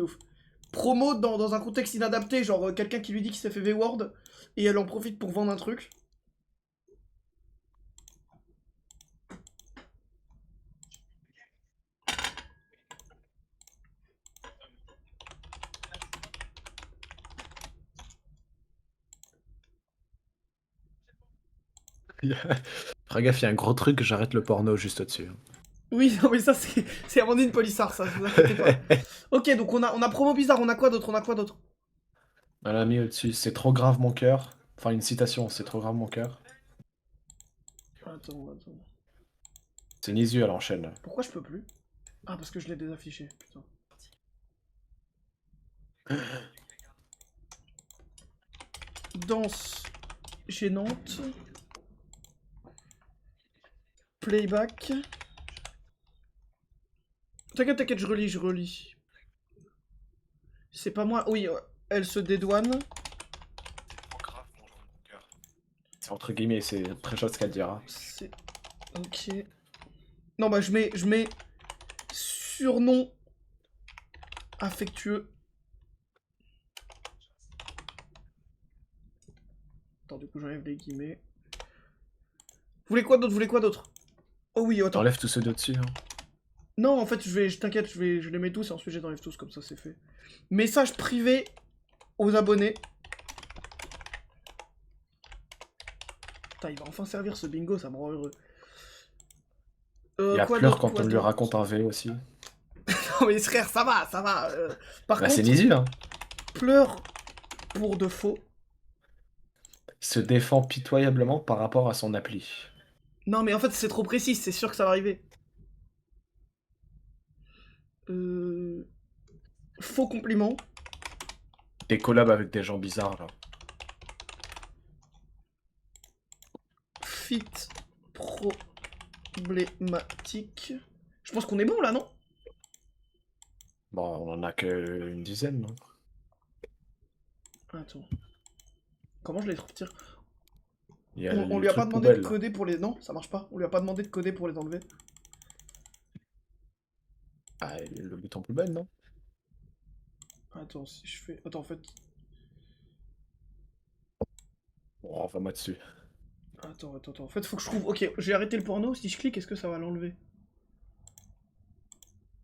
Promo dans un contexte inadapté, genre quelqu'un qui lui dit qu'il s'est fait V-Word, et elle en profite pour vendre un truc. Fais gaffe, il y a un gros truc, j'arrête le porno juste au-dessus. Oui, non mais ça c'est Amandine Polissard, ça, vous inquiétez pas. Ok, donc on a promo bizarre, on a quoi d'autre? Elle a mis au-dessus, c'est trop grave mon cœur. Enfin, une citation, c'est trop grave mon cœur. Attends. C'est Nisu, elle enchaîne. Là. Pourquoi je peux plus? Ah, parce que je l'ai désaffiché, putain. Danse gênante. Playback. T'inquiète, je relis. C'est pas moi. Oui, elle se dédouane. C'est entre guillemets, c'est très chose qu'elle dira. C'est... Ok. Non, bah je mets surnom affectueux. Attends, du coup j'enlève les guillemets. Vous voulez quoi d'autre? Oh oui, attends. T'enlèves tous ceux de-dessus. Hein. Non, en fait, t'inquiète, je les mets tous et ensuite je les enlève tous, comme ça c'est fait. Message privé aux abonnés. Putain, il va enfin servir ce bingo, ça me rend heureux. Il y a quoi Pleur d'autre, quand quoi on lui d'autre raconte un V aussi. Non mais frère, ça va. Par Bah, contre, c'est Nisu, hein. Pleur pour de faux. Il se défend pitoyablement par rapport à son appli. Non mais en fait c'est trop précis, c'est sûr que ça va arriver. Faux compliment. Des collabs avec des gens bizarres, là. Fit problématique. Je pense qu'on est bon là, non? Bon, on en a qu'une dizaine, non? Attends. Comment je les retire? Il y a On le lui a pas truc demandé de poubelle, là. coder pour les... Non, ça marche pas. On lui a pas demandé de coder pour les enlever. Ah, le bouton poubelle, non? Attends, si je fais... Attends, en fait... Bon, va-moi dessus. Attends. En fait, faut que je trouve... Ok, j'ai arrêté le porno. Si je clique, est-ce que ça va l'enlever?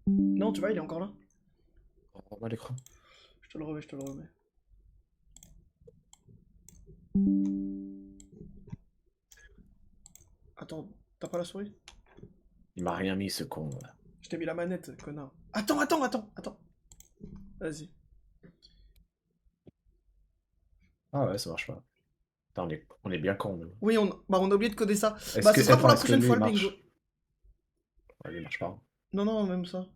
Non, tu vois, il est encore là. Rends-moi l'écran. Je te le remets. Attends, t'as pas la souris? Il m'a rien mis, ce con, là. Je t'ai mis la manette, connard. Attends. Vas-y. Ah ouais, ça marche pas. Putain, on est bien cons, nous. Oui, on a oublié de coder ça. Est-ce Bah, que- ce sera pour la attends, est-ce que prochaine lui, fois, il le marche? bingo. Ouais, il marche pas. Non, même ça.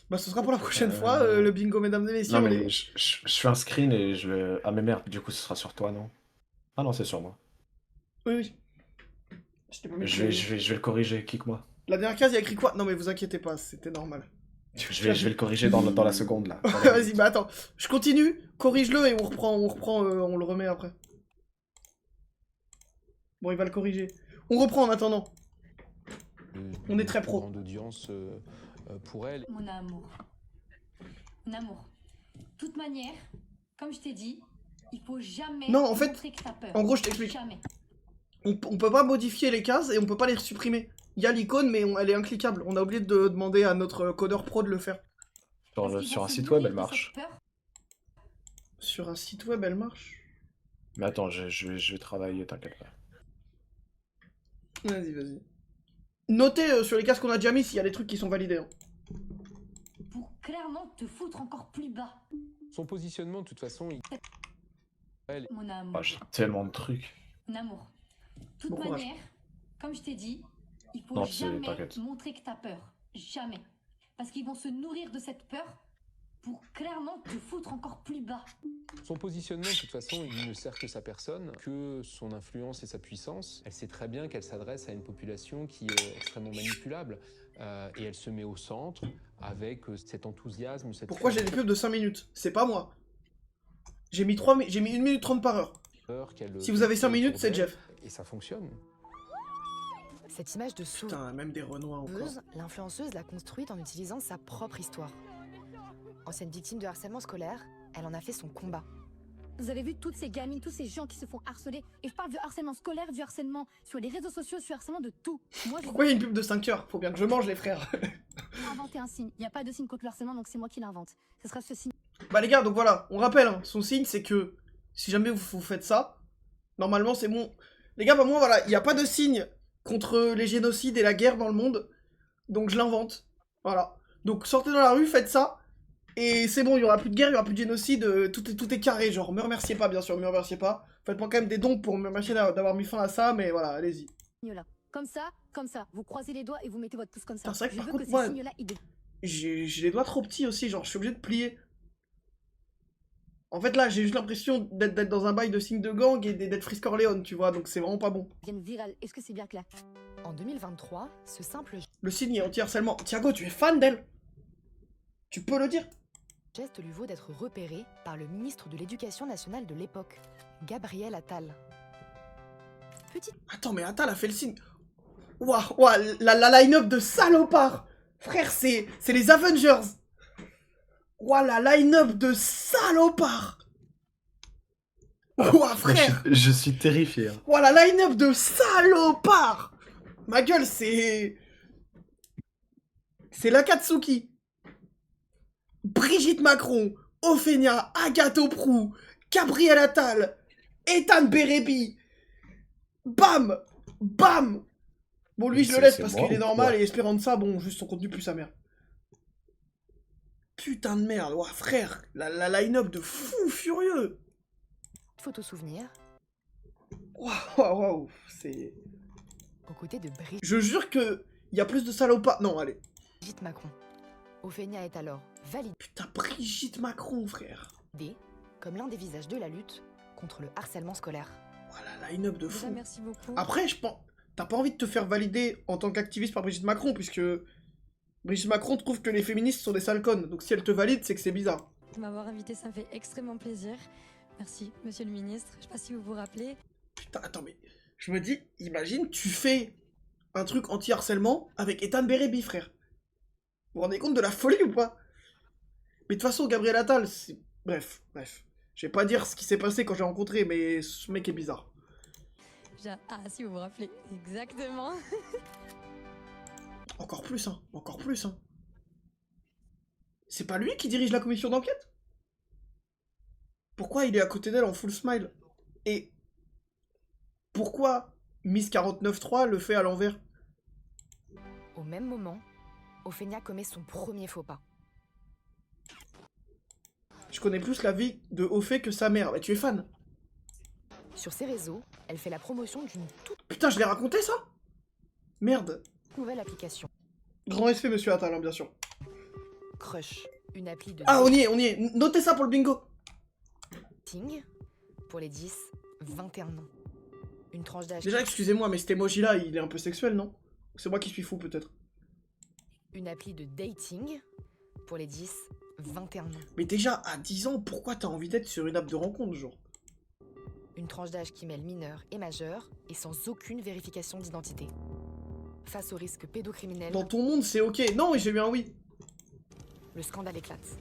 Bah, ce sera pour la prochaine fois, le bingo, mesdames et messieurs. Non, on mais est- je fais un screen et je vais... Ah, mais merde, du coup, ce sera sur toi, non? Ah non, c'est sur moi. Oui. Je t'ai pas mis Je vais le corriger, kick-moi. La dernière case, il y a écrit quoi? Non, mais vous inquiétez pas, c'était normal. Je vais le corriger dans la seconde, là. Vas-y, bah attends. Je continue, corrige-le et on le remet après. Bon, il va le corriger. On reprend en attendant. On est très pro. Grande audience pour elle. Mon amour. Mon amour. De toute manière, comme je t'ai dit, il faut jamais Non, en fait, montrer que t'as peur. en gros, je t'explique. Jamais. On peut pas modifier les cases et on peut pas les supprimer. Il y a l'icône, mais elle est incliquable. On a oublié de demander à notre codeur pro de le faire. Sur un site web, elle marche. Sur un site web, elle marche. Mais attends, je vais travailler, t'inquiète pas. Vas-y. Notez sur les cases qu'on a déjà mis s'il y a des trucs qui sont validés. Hein. Pour clairement te foutre encore plus bas. Son positionnement, de toute façon, elle... Mon amour. Ah, j'ai tellement de trucs. Mon amour. De toute Bon courage. manière, comme je t'ai dit, il faut Non, jamais t'inquiète. montrer que t'as peur. Jamais. Parce qu'ils vont se nourrir de cette peur pour clairement te foutre encore plus bas. Son positionnement, de toute façon, il ne sert que sa personne, que son influence et sa puissance. Elle sait très bien qu'elle s'adresse à une population qui est extrêmement manipulable. Et elle se met au centre avec cet enthousiasme, cette... Pourquoi j'ai des pubs de 5 minutes? C'est pas moi. J'ai mis 1 minute 30 par heure. peur qu'elle... Si vous avez 5 minutes, c'est autour d'elle, Jeff. Et ça fonctionne. Cette image de Putain, même des Renois encore. sauveuse, l'influenceuse l'a construite en utilisant sa propre histoire. Ancienne victime de harcèlement scolaire, elle en a fait son combat. Vous avez vu toutes ces gamines, tous ces gens qui se font harceler. Et je parle du harcèlement scolaire, du harcèlement sur les réseaux sociaux, du harcèlement de tout. Moi, je Pourquoi il y a une pub de 5 heures? Faut bien que je mange, les frères. vais inventer un signe. Il n'y a pas de signe contre le harcèlement, donc c'est moi qui l'invente. Ce sera ce signe. Bah les gars, donc voilà, on rappelle, hein, son signe c'est que si jamais vous faites ça, normalement c'est bon. Les gars, bah moi voilà, il n'y a pas de signe contre les génocides et la guerre dans le monde, donc je l'invente. Voilà. Donc sortez dans la rue, faites ça, et c'est bon, il n'y aura plus de guerre, il n'y aura plus de génocide, tout est carré, genre me remerciez pas bien sûr, me remerciez pas. Faites-moi quand même des dons pour me remercier d'avoir mis fin à ça, mais voilà, allez-y. Là. Comme ça. Vous croisez les doigts et vous mettez votre pouce comme ça. Putain, c'est vrai que je par veux contre, que moi, ces signes-là, ils j'ai les doigts trop petits aussi, genre je suis obligé de plier. En fait là, j'ai juste l'impression d'être dans un bail de signe de gang et d'être Frisk Corleone, tu vois, donc c'est vraiment pas bon. deviennent virales. Est-ce que c'est bien clair? En 2023, ce simple Le signe est anti-harcèlement. Thiago, tu es fan d'elle? Tu peux le dire? geste lui vaut d'être repéré par le ministre de l'Éducation nationale de l'époque, Gabriel Attal. Petite Attends, mais Attal a fait le signe. Ouah, la line-up de salopards. Frère, c'est les Avengers. Ouah, la line-up de salopards. Ouah, frère. Je suis terrifié. Hein. Ouah, la line-up de salopards. Ma gueule, c'est l'Akatsuki. Brigitte Macron, Ophénia, Agathe Prou, Gabriel Attal, Ethan Berebi. Bam. Bon, lui, je le laisse parce qu'il est normal, et Esperanza, bon, juste son contenu plus sa mère. Putain de merde, ouah, frère, la line-up de fou furieux. photo souvenir Waouh, c'est... aux côtés de Je jure que y a plus de salopards. Non, allez. Brigitte Macron. Ophénia est alors validé Putain, Brigitte Macron, frère. comme l'un des visages de la lutte contre le harcèlement scolaire. Voilà, line-up de fou. Merci beaucoup. Après, je pense... T'as pas envie de te faire valider en tant qu'activiste par Brigitte Macron, puisque Brigitte Macron trouve que les féministes sont des sales connes. Donc si elle te valide, c'est que c'est bizarre. De m'avoir invité, ça me fait extrêmement plaisir. Merci, monsieur le ministre. Je sais pas si vous vous rappelez. Putain, attends, mais... Je me dis, imagine, tu fais un truc anti-harcèlement avec Ethan Berebi, frère. Vous vous rendez compte de la folie ou pas? Mais de toute façon, Gabriel Attal, c'est... Bref. Je vais pas dire ce qui s'est passé quand j'ai rencontré, mais ce mec est bizarre. Ah, si vous vous rappelez. Exactement. Encore plus, hein. C'est pas lui qui dirige la commission d'enquête? Pourquoi il est à côté d'elle en full smile? Et pourquoi Miss 49.3 le fait à l'envers? Au même moment, Ophénia commet son premier faux pas. Je connais plus la vie de Ophé que sa mère. Bah, tu es fan. Sur ses réseaux, elle fait la promotion d'une toute Putain, je l'ai raconté ça? Merde. nouvelle application. Grand respect, monsieur Attal, hein, bien sûr. Crush, une appli de Ah, on y est. Notez ça pour le bingo. dating pour les 10-21 ans. Une tranche d'âge. Déjà, excusez-moi, mais cet emoji-là, il est un peu sexuel, non? C'est moi qui suis fou, peut-être. Une appli de dating pour les 10-21 ans. Mais déjà, à 10 ans, pourquoi t'as envie d'être sur une app de rencontre, genre? Une tranche d'âge qui mêle mineurs et majeurs et sans aucune vérification d'identité. Face au risque pédocriminel, Dans ton monde, c'est ok. Non, j'ai eu un oui. le scandale éclate.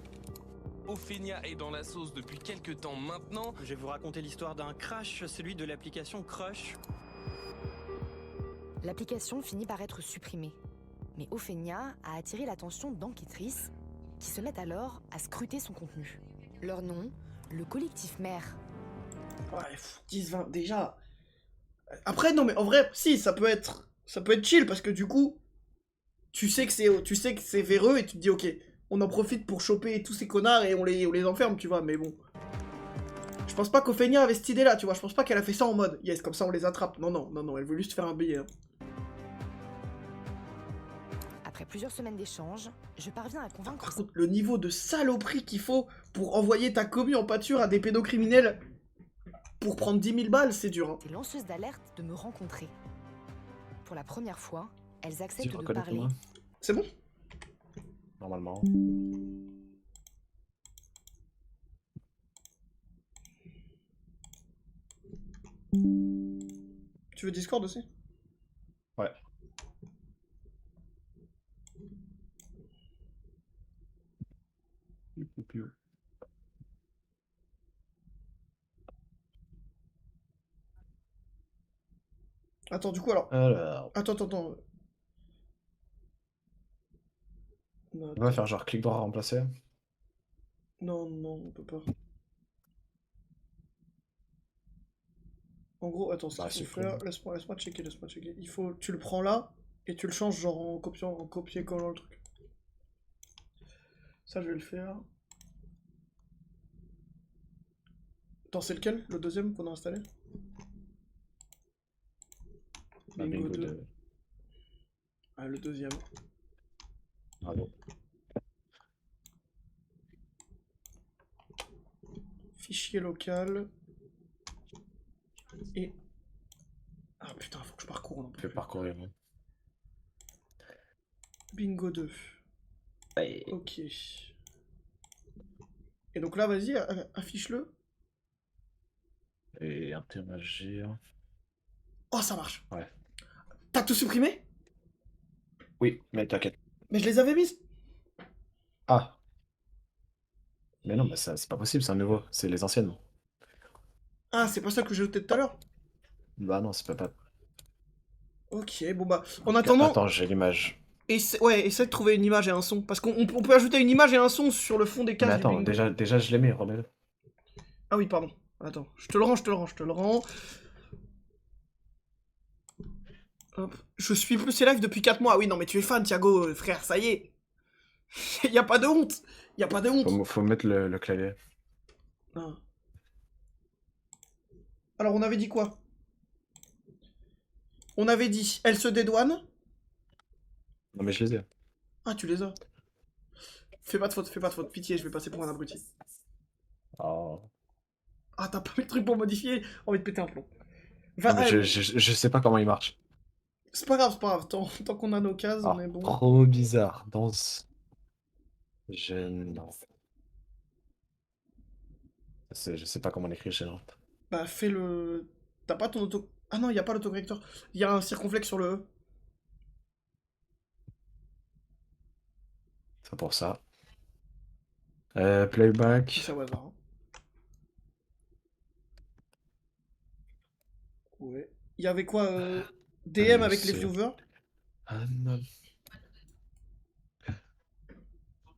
Ophénia est dans la sauce depuis quelques temps maintenant. Je vais vous raconter l'histoire d'un crash, celui de l'application Crush. L'application finit par être supprimée. Mais Ophénia a attiré l'attention d'enquêtrices qui se mettent alors à scruter son contenu. Leur nom, le collectif mère. Ouais, 10, 20, déjà. Après, non, mais en vrai, si, ça peut être chill, parce que du coup, tu sais que c'est véreux, et tu te dis, ok, on en profite pour choper tous ces connards, et on les enferme, tu vois, mais bon. Je pense pas qu'Ophénia avait cette idée-là, tu vois, je pense pas qu'elle a fait ça en mode, yes, comme ça on les attrape. Non, elle veut juste faire un billet. Hein. Après plusieurs semaines d'échanges, je parviens à convaincre... Par contre, le niveau de saloperie qu'il faut pour envoyer ta commu en pâture à des pédocriminels pour prendre 10 000 balles, c'est dur. Hein. Des lanceuses d'alerte de me rencontrer. Pour la première fois, elles Si, acceptent je de reconnais parler. moi. C'est bon? Normalement. Tu veux Discord aussi? Ouais. Attends, du coup, alors... Alors, Attends. on va faire genre clic droit remplacer. Non, on peut pas. En gros, attends, ça Bah, qu'il faut c'est faire... Laisse-moi checker. Il faut... Tu le prends là, et tu le changes genre en copier-collant le truc. Ça, je vais le faire. Attends, c'est lequel? Le deuxième qu'on a installé? Ah, Bingo bingo 2. 2. Ah, le deuxième. Bravo. Fichier local. Et... Ah putain, faut que je parcours. On en peut Je vais plus. parcourir. Hein. Bingo 2. Ouais. Ok. Et donc là, vas-y, affiche-le. Et interagir. Oh, ça marche. Ouais. T'as tout supprimé? Oui, mais t'inquiète. Mais je les avais mises. Ah. Mais non, mais ça, c'est pas possible, c'est un nouveau. C'est les anciennes. Ah, c'est pas ça que j'ai noté tout à l'heure. Bah non, c'est pas. Ok, bon bah, en attendant, Attends, j'ai l'image. essaie de trouver une image et un son. Parce qu'on peut ajouter une image et un son sur le fond des cases Mais du attends, bingo. déjà je l'ai mis, remets-le. Ah oui, pardon. Attends, je te le rends. Hop. Je suis plus ces lives depuis 4 mois. Oui, non, mais tu es fan, Thiago, frère, ça y est. Y a pas de honte. Faut mettre le clavier. Ah. Alors, on avait dit quoi? On avait dit, elle se dédouane. Non mais je les ai. Ah, tu les as. Fais pas de faute, pitié, je vais passer pour un abruti. Oh. Ah, t'as pas mis le truc pour modifier? Envie de péter un plomb. Non, mais je sais pas comment il marche. C'est pas grave, tant qu'on a nos cases, on est bon. Trop bizarre. Danse. Gênant. Je sais pas comment l'écrire gênante. Bah, fais le... T'as pas ton auto... Ah non, y a pas l'autocorrecteur. Y a un circonflexe sur le E. C'est pour ça. Playback. C'est au hasard. Hein. Ouais. Y avait quoi DM avec les viewers? Ah non.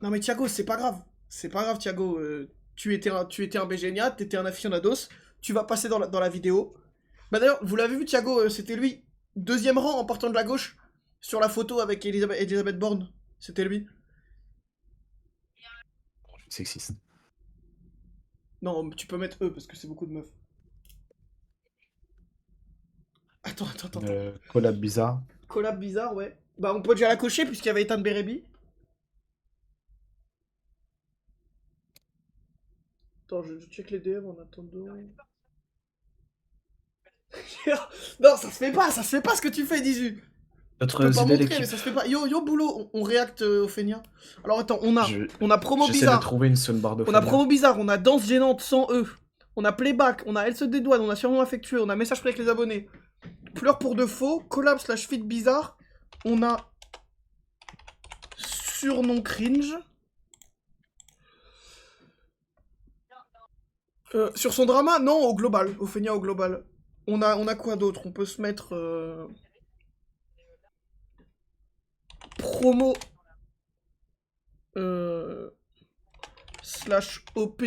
Non mais Thiago, c'est pas grave. C'est pas grave, Thiago. Tu étais un Bégénia, t'étais un aficionados. Tu vas passer dans la vidéo. Bah d'ailleurs, vous l'avez vu, Thiago, c'était lui. 2e rang en partant de la gauche. Sur la photo avec Elisabeth Borne. C'était lui. Sexiste. Non, tu peux mettre E parce que c'est beaucoup de meufs. Attends. Collab bizarre. Collab bizarre, ouais. Bah on peut déjà la cocher puisqu'il y avait Ethan Berebi. Attends, je check les DM en attendant. Non, ça se fait pas ce que tu fais, Dizu. Notre Je peux pas idée montrer, d'équipe. mais ça se fait pas. Yo boulot, on réacte au Feigna. Alors attends, on a promo J'essaie bizarre. de trouver une soundbar de On a Feigna. promo bizarre, on a danse gênante sans E. On a playback, on a elle se dédouane, on a surnom affectueux, on a message privé avec les abonnés. Pleurs pour de faux, collab / feed bizarre. On a surnom cringe. Sur son drama, non, au global, au Feigna au global. On a quoi d'autre? On peut se mettre... promo... / OP...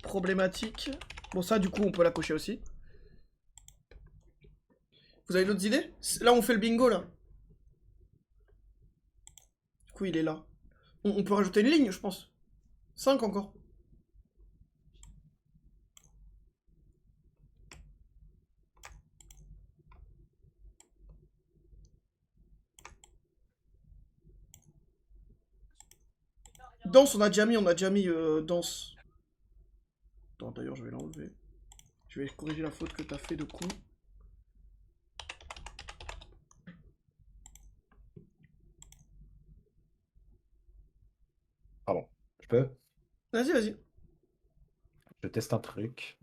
problématique. Bon, ça, du coup, on peut la cocher aussi. Vous avez d'autres idées? Là, on fait le bingo, là. Du coup, il est là. On peut rajouter une ligne, je pense. 5 encore. Danse, on a déjà mis danse. Attends, d'ailleurs, je vais l'enlever. Je vais corriger la faute que t'as fait de coup. Pardon, je peux? Vas-y. Je teste un truc.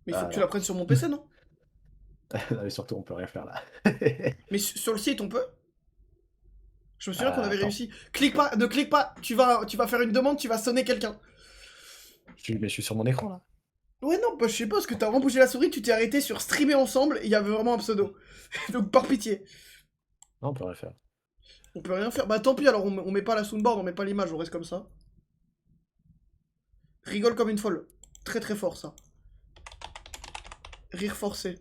Mais il faut que tu la prennes sur mon PC, non? Et surtout, on peut rien faire là. Mais sur le site, on peut? Je me souviens qu'on avait attends. réussi. Ne clique pas, tu vas faire une demande, tu vas sonner quelqu'un. Mais je suis sur mon écran là. Ouais, non, bah, je sais pas, parce que t'as vraiment bougé la souris, tu t'es arrêté sur streamer ensemble, et il y avait vraiment un pseudo. Donc, par pitié. Non, on peut rien faire. On peut rien faire. Bah, tant pis, alors on met pas la soundboard, on met pas l'image, on reste comme ça. Rigole comme une folle. Très très fort, ça. Rire forcé.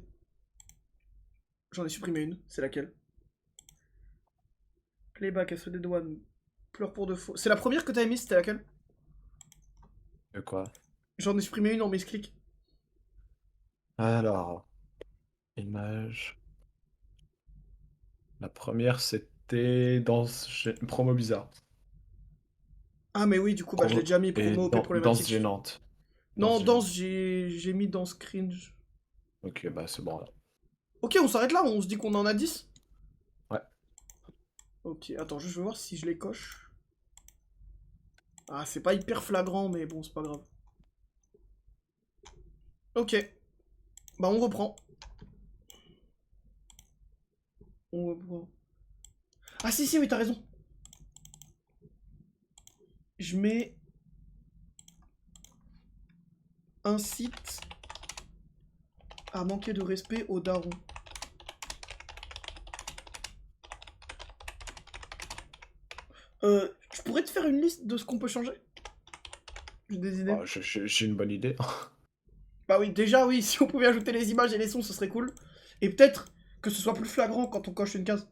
J'en ai supprimé une, c'est laquelle? Playback, elle se dédouane. Pleure pour de faux. C'est la première que t'avais mise, c'était laquelle? De quoi? J'en ai supprimé une en misclick. Alors. Image. La première, c'était dans promo bizarre. Ah, mais oui, du coup, bah, je l'ai déjà mis, promo, OP problématique. Danse gênante. Non, danse, j'ai mis danse cringe. Ok, bah c'est bon là. Ok, on s'arrête là, on se dit qu'on en a 10? Ouais. Ok, attends, je veux voir si je les coche. Ah, c'est pas hyper flagrant, mais bon, c'est pas grave. Ok. Bah, on reprend. On reprend. Ah, si, oui, t'as raison. Je mets... incite à manquer de respect aux darons. Je pourrais te faire une liste de ce qu'on peut changer? J'ai des idées. Oh, j'ai une bonne idée. Bah oui, déjà oui, si on pouvait ajouter les images et les sons, ce serait cool. Et peut-être que ce soit plus flagrant quand on coche une case.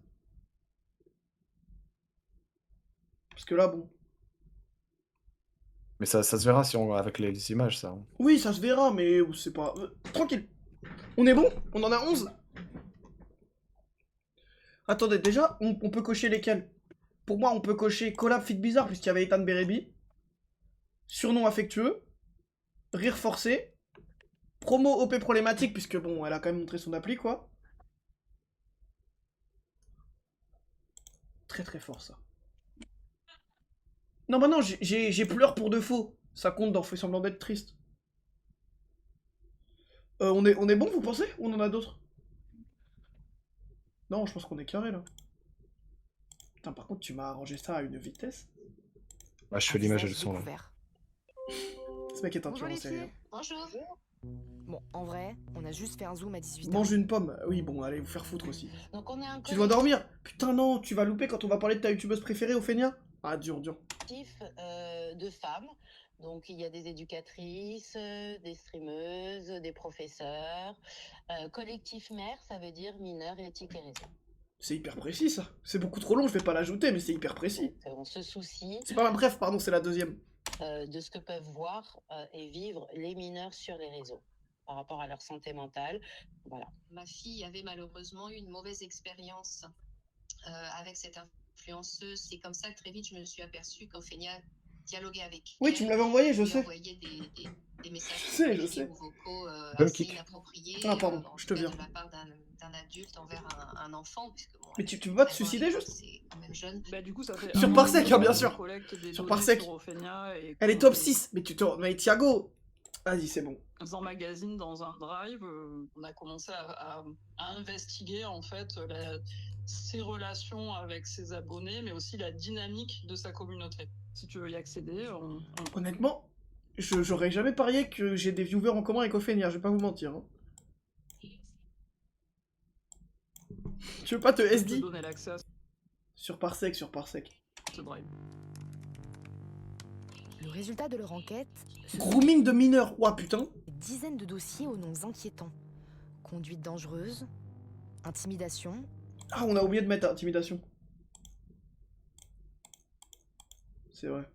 Parce que là, bon... Mais ça se verra si on avec les images, ça. Oui, ça se verra, mais c'est pas... tranquille. On est bon? On en a 11? Attendez, déjà, on peut cocher lesquels? Pour moi, on peut cocher collab fit bizarre puisqu'il y avait Ethan Berebi. Surnom affectueux. Rire forcé. Promo OP problématique puisque bon, elle a quand même montré son appli quoi. Très très fort ça. Non bah non, j'ai pleure pour de faux. Ça compte dans fait semblant d'être triste. On est bon vous pensez? Ou on en a d'autres? Non, je pense qu'on est carré là. Putain, par contre, tu m'as arrangé ça à une vitesse. Bah, je fais l'image et le son là. Ce mec est un Bonjour tueur en les série. filles. Bonjour. Bon, en vrai, on a juste fait un zoom à 18h. Mange une pomme. Oui, bon, allez vous faire foutre aussi. Donc on est un Tu dois dormir. Putain, non, tu vas louper quand on va parler de ta youtubeuse préférée, Ophénia. Ah, dur, dur. collectif de femmes. Donc il y a des éducatrices, des streameuses, des professeurs. Collectif mère, ça veut dire mineurs, éthique et réseau. C'est hyper précis ça. C'est beaucoup trop long, je vais pas l'ajouter, mais c'est hyper précis. On se soucie C'est pas ma bref, pardon, c'est la deuxième. de ce que peuvent voir et vivre les mineurs sur les réseaux par rapport à leur santé mentale. Voilà. Ma fille avait malheureusement eu une mauvaise expérience avec cette influenceuse. C'est comme ça que très vite je me suis aperçue qu'Ophénia dialoguait avec Oui, elle. tu me l'avais envoyé, je lui sais. envoyait des messages Je sais. ou vocaux Deux assez kicks. inappropriés Ah, pardon, en je tout te cas viens. de la part d'un adulte envers un enfant. Puisque, bon, Mais tu peux pas te suicider juste? c'est quand même jeune. Bah, du coup, ça fait Sur un Parsec, an hein, bien qu'on sûr. collecte des Sur données Parsec. sur Ophénia et Elle est qu'on top 6. Mais tu te... Mais Thiago. Vas-y, c'est bon. emmagasine dans un drive. On a commencé à investiguer en fait ses relations avec ses abonnés, mais aussi la dynamique de sa communauté. Si tu veux y accéder, Honnêtement, j'aurais jamais parié que j'ai des viewers en commun avec Ophénia, je vais pas vous mentir. Hein. Tu veux pas te on peut SD? donner l'accès à Sur Parsec, sur Parsec. ce drive. Le résultat de leur enquête, ce sont Grooming de mineurs. Ouah, putain. des dizaines de dossiers aux noms inquiétants. Conduite dangereuse, intimidation, Ah, on a oublié de mettre intimidation. C'est vrai.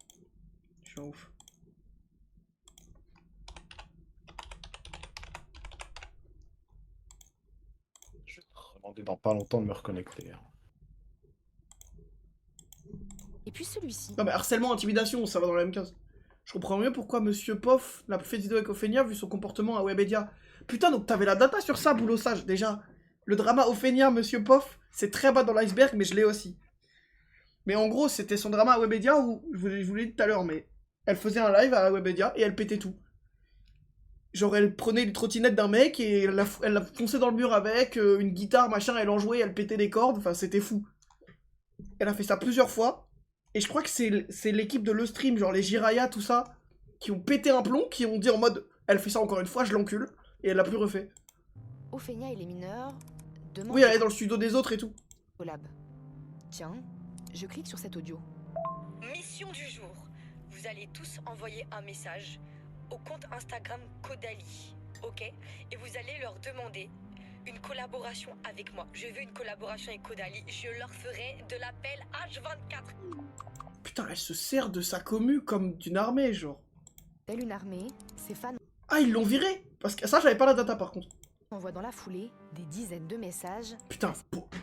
Je suis un ouf. Je vais te demander dans pas longtemps de me reconnecter. Hein. et puis celui-ci. Non mais harcèlement, intimidation, ça va dans la même case. Je comprends mieux pourquoi Monsieur Poff n'a pas fait de vidéo avec Ophénia vu son comportement à Webedia. Putain, donc t'avais la data sur ça, boulot sage, déjà. Le drama Ophénia, Monsieur Poff, c'est très bas dans l'iceberg, mais je l'ai aussi. Mais en gros, c'était son drama à Webedia où, je vous l'ai dit tout à l'heure, mais elle faisait un live à Webedia et elle pétait tout. Genre, elle prenait les trottinettes d'un mec et elle la fonçait dans le mur avec une guitare, machin, elle en jouait, elle pétait des cordes, enfin, c'était fou. Elle a fait ça plusieurs fois. Et je crois que c'est l'équipe de Le Stream, genre les Jiraya, tout ça, qui ont pété un plomb, qui ont dit en mode elle fait ça encore une fois, je l'encule, et elle l'a plus refait. Ophénia et les mineurs demandent Oui, elle est dans le studio des autres et tout. collab. Tiens, je clique sur cet audio. Mission du jour. Vous allez tous envoyer un message au compte Instagram Kodali, ok? Et vous allez leur demander une collaboration avec moi. Je veux une collaboration avec Kodali. Je leur ferai de l'appel H24. Putain, elle se sert de sa commu comme d'une armée, genre. Telle une armée, ses fans Ah, ils l'ont viré. Parce que ça, j'avais pas la data par contre. envoient dans la foulée des dizaines de messages. Putain,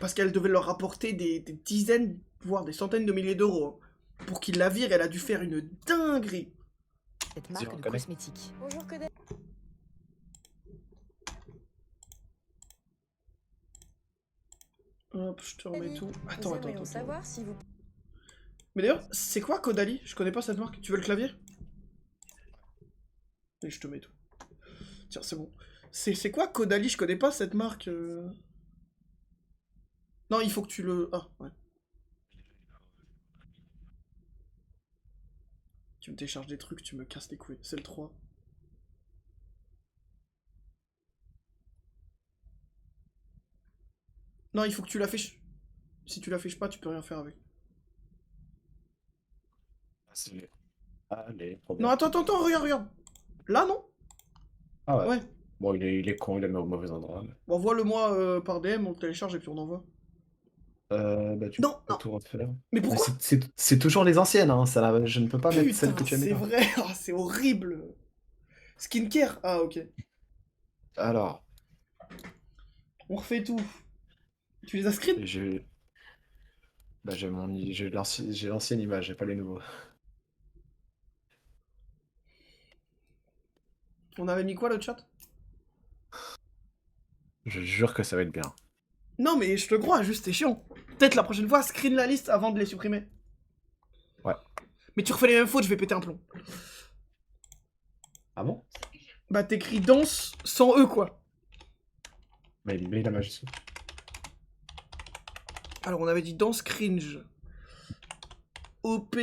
parce qu'elle devait leur rapporter des dizaines, voire des centaines de milliers d'euros. Hein. Pour qu'ils la virent, elle a dû faire une dinguerie. Cette marque de cosmétiques. Bonjour Kodali. Hop, je te remets tout. Attends. savoir si vous... Mais d'ailleurs, c'est quoi Kodali? Je connais pas cette marque. Tu veux le clavier? Et je te mets tout. Tiens, c'est bon. C'est quoi Kodali? Je connais pas cette marque. Non, il faut que tu le... Ah, ouais. Tu me télécharges des trucs, tu me casses les couilles. C'est le 3. Non, il faut que tu l'affiches. Si tu l'affiches pas, tu peux rien faire avec. Allez, problème. Non, attends, regarde. Là, non? Ah ouais. Ouais. Bon, il est con, il a mis au mauvais endroit. Mais... Bon, envoie-le-moi par DM, on le télécharge et puis on envoie. Bah, tu peux tout refaire. Mais pourquoi? C'est toujours les anciennes, hein. Ça, je ne peux pas mettre Putain, celle que tu as mis. c'est vrai, ah, c'est horrible. Skincare? Ah, ok. Alors. On refait tout. Tu les as scripts? Bah, j'ai l'ancienne image, j'ai pas les nouveaux. On avait mis quoi le chat? Je jure que ça va être bien. Non mais je te crois, juste c'est chiant. Peut-être la prochaine fois, screen la liste avant de les supprimer. Ouais. Mais tu refais les mêmes fautes, je vais péter un plomb. Ah bon? Bah t'écris danse sans E quoi. Mais il met la majuscule. Alors on avait dit danse cringe. OP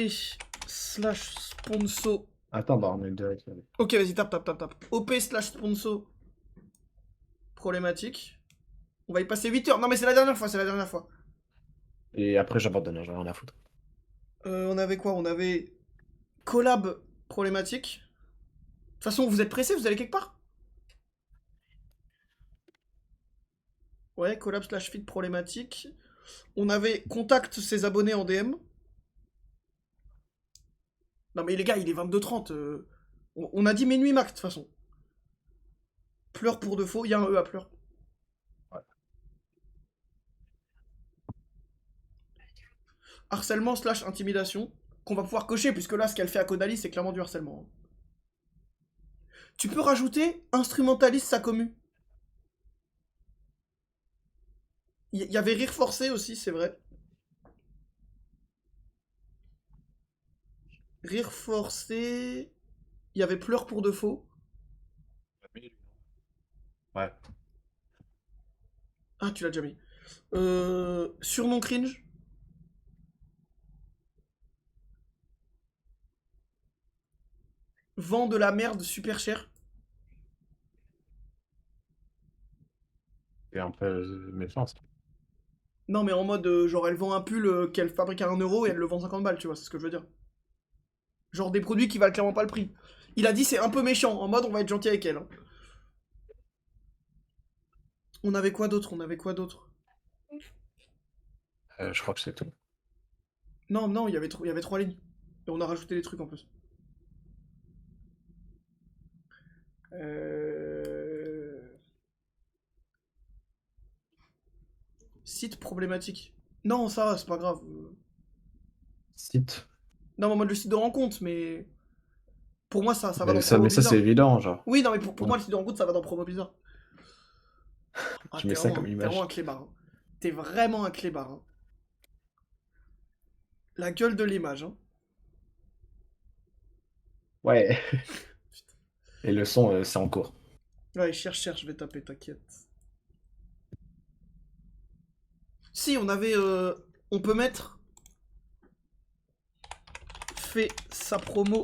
slash sponsor. Attends, bah on est direct. Ok, vas-y, tape. OP slash sponsor. Problématique. On va y passer 8 heures. Non mais c'est la dernière fois, Et après j'abandonne, j'en ai rien à foutre. On avait quoi? On avait collab problématique. De toute façon, vous êtes pressés, vous allez quelque part? Ouais, collab slash feed problématique. On avait contacte ses abonnés en DM. Non mais les gars, il est 22h30. On a dit minuit max de toute façon. Pleure pour de faux, il y a un E à pleurs. Ouais. Harcèlement slash intimidation. Qu'on va pouvoir cocher, puisque là, ce qu'elle fait à Caudalie, c'est clairement du harcèlement. Tu peux rajouter instrumentaliste sa commu. Il y avait rire forcé aussi, c'est vrai. Rire forcé. Il y avait pleurs pour de faux. Ouais. Ah, tu l'as déjà mis. Surnom cringe. Vend de la merde super cher. C'est un peu méchant ça. Non, mais en mode, genre, elle vend un pull qu'elle fabrique à 1 euro et elle le vend 50 balles, tu vois, c'est ce que je veux dire. Genre des produits qui valent clairement pas le prix. Il a dit c'est un peu méchant, en mode on va être gentil avec elle. Hein. On avait quoi d'autre? Je crois que c'est tout. Non, il y avait 3 lignes. Et on a rajouté des trucs en plus. Site problématique. Non, ça va, c'est pas grave. Site. Non, en mode le site de rencontre, mais... Pour moi, ça va dans Mais promo ça bizarre. c'est évident, genre. Oui, non, mais pour moi, le site de rencontre, ça va dans promo bizarre. Ah, Je mets ça comme T'es image. vraiment un clébard. Hein. T'es vraiment un clébard. Hein. La gueule de l'image. Hein. Ouais. Et le son, c'est en cours. Ouais, cherche, je vais taper, t'inquiète. Si, on avait... on peut mettre... Fait sa promo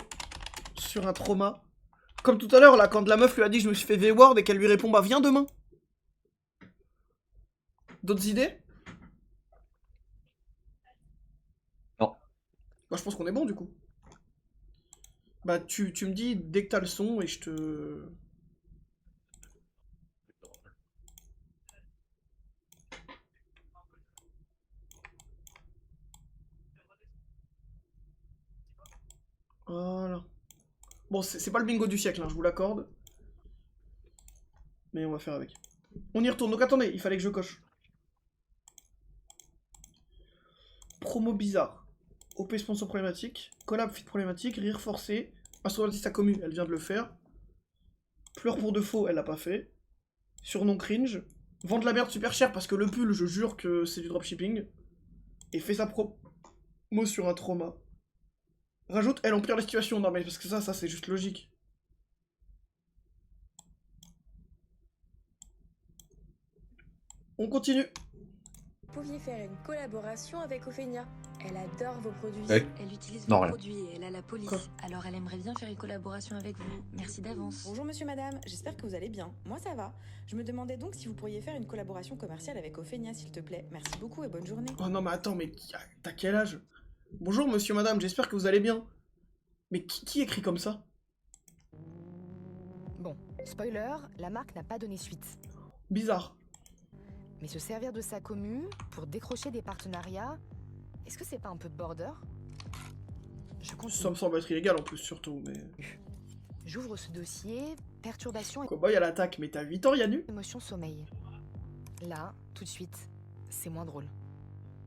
sur un trauma. Comme tout à l'heure, là, quand la meuf lui a dit je me suis fait V-Word et qu'elle lui répond bah viens demain. D'autres idées? Non. Bah je pense qu'on est bon du coup. Bah tu me dis dès que t'as le son et je te... Voilà. Bon, c'est pas le bingo du siècle, hein, je vous l'accorde. Mais on va faire avec. On y retourne. Donc attendez, il fallait que je coche. Promo bizarre. OP sponsor problématique. Collab fit problématique. Rire forcé. Instrumentiste à commu, elle vient de le faire. Pleure pour de faux, elle l'a pas fait. Surnom cringe. Vend de la merde super cher parce que le pull, je jure que c'est du dropshipping. Et fait sa promo sur un trauma. Rajoute, elle empire la situation. Non mais parce que ça c'est juste logique. On continue. Vous pouviez faire une collaboration avec Ophénia. Elle adore vos produits. Ouais. Elle utilise Non, vos rien. produits et elle a la police. Alors elle aimerait bien faire une collaboration avec vous. Merci d'avance. Bonjour monsieur, madame, j'espère que vous allez bien. Moi ça va. Je me demandais donc si vous pourriez faire une collaboration commerciale avec Ophénia s'il te plaît. Merci beaucoup et bonne journée. Oh non mais attends, mais t'as quel âge? Bonjour monsieur, madame, j'espère que vous allez bien. Mais qui écrit comme ça? Bon, spoiler, la marque n'a pas donné suite. Bizarre. Mais se servir de sa commu pour décrocher des partenariats, est-ce que c'est pas un peu border? Je continue. Ça me semble être illégal en plus surtout, mais... J'ouvre ce dossier, perturbation et... Cowboy à l'attaque, mais t'as 8 ans Yanu? Émotion sommeil. Là, tout de suite, c'est moins drôle.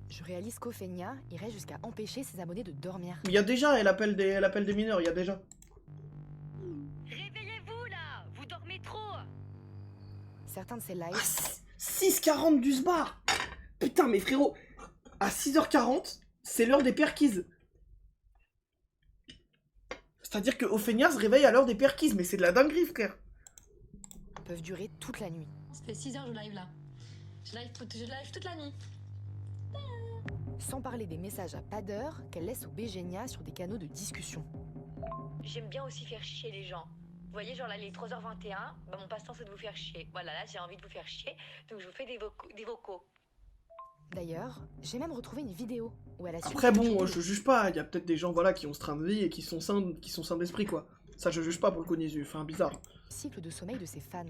je réalise qu'Ophenia irait jusqu'à empêcher ses abonnés de dormir. Il y a déjà, elle appelle des mineurs, il y a déjà. Réveillez-vous là, vous dormez trop. Certains de ces lives... 6h40 du sbar. Putain, mais frérot, à 6h40, c'est l'heure des perquises. C'est-à-dire que Ophenia se réveille à l'heure des perquises, mais c'est de la dinguerie, frère. peuvent durer toute la nuit. Ça fait 6 heures que je live là. Je live toute la nuit. Sans parler des messages à pas d'heure qu'elle laisse au Bégénia sur des canaux de discussion. J'aime bien aussi faire chier les gens. Vous voyez, genre là, les 3h21, bah, mon passe-temps c'est de vous faire chier. Voilà, là, j'ai envie de vous faire chier, donc je vous fais des vocaux. D'ailleurs, j'ai même retrouvé une vidéo où elle a su... Après bon, je juge pas, il y a peut-être des gens voilà, qui ont ce train de vie et qui sont sains d'esprit quoi. Ça je juge pas pour le coup des yeux, enfin bizarre. Cycle de sommeil de ses fans.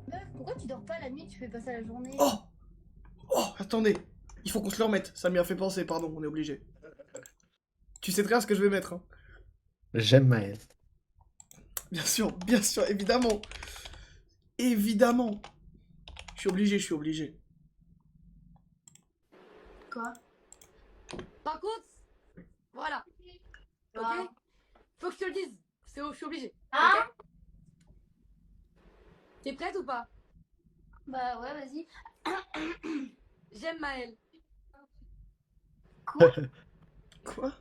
Meuf, pourquoi tu dors pas la nuit, tu fais pas ça la journée? Oh, attendez, il faut qu'on se le remette, ça m'y a fait penser, pardon, on est obligé. Tu sais très bien ce que je vais mettre. Hein. J'aime Maël. Bien sûr, évidemment. Évidemment. Je suis obligé. Quoi? Par contre, voilà. Ok? Faut que je te le dise. Je suis obligée. Hein? Ok. T'es prête ou pas? Bah ouais, vas-y. J'aime Maël. Quoi?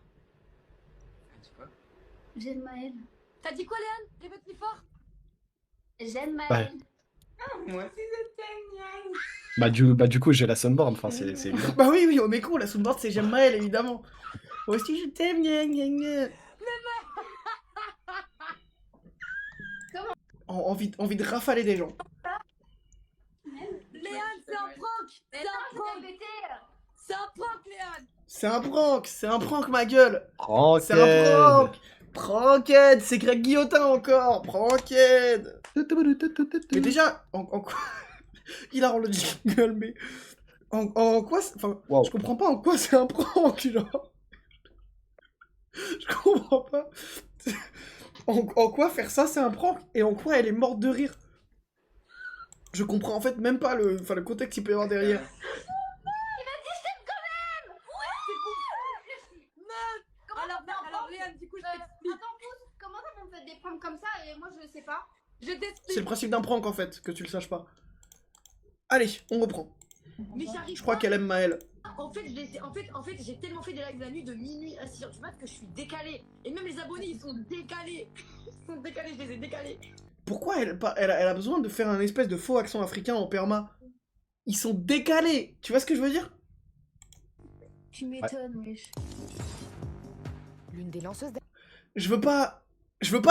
J'aime Maël. T'as dit quoi, Léane? Répète plus fort. J'aime Maël. Ouais. Ouais. Bah du coup j'ai la sunborn, enfin c'est évident. Bah oui, oh mais con, la soundboard c'est j'aime Maël évidemment. Moi aussi je t'aime, gna gna gna. Envie de rafaler des gens. Léane, c'est un prank. C'est un prank. C'est un prank, Léane. C'est un prank ma gueule. Pranked. C'est un prank. Pranked, c'est Greg Guillotin encore. Pranked. Mais déjà, en quoi... Il a rendu le jingle, mais... En quoi... Enfin, je comprends pas en quoi c'est un prank, genre. Je comprends pas. En quoi faire ça c'est un prank et en quoi elle est morte de rire. Je comprends en fait même pas le contexte qu'il peut y avoir derrière. Il m'a dit je t'aime quand même. Ouais. Alors Léane, du coup je t'explique. Attends, pousse, comment ça vous faites des pranks comme ça et moi je sais pas? Je t'explique. C'est le principe d'un prank en fait, que tu le saches pas. Allez, on reprend. Mais j'arrive Je crois pas. qu'elle aime Maël. En fait, j'ai tellement fait des lives la nuit de minuit à 6h du mat que je suis décalée. Et même les abonnés, ils sont décalés. Ils sont décalés, je les ai décalés. Pourquoi elle a besoin de faire un espèce de faux accent africain en perma? Ils sont décalés. Tu vois ce que je veux dire? Tu m'étonnes, wesh. L'une des lanceuses... Je veux pas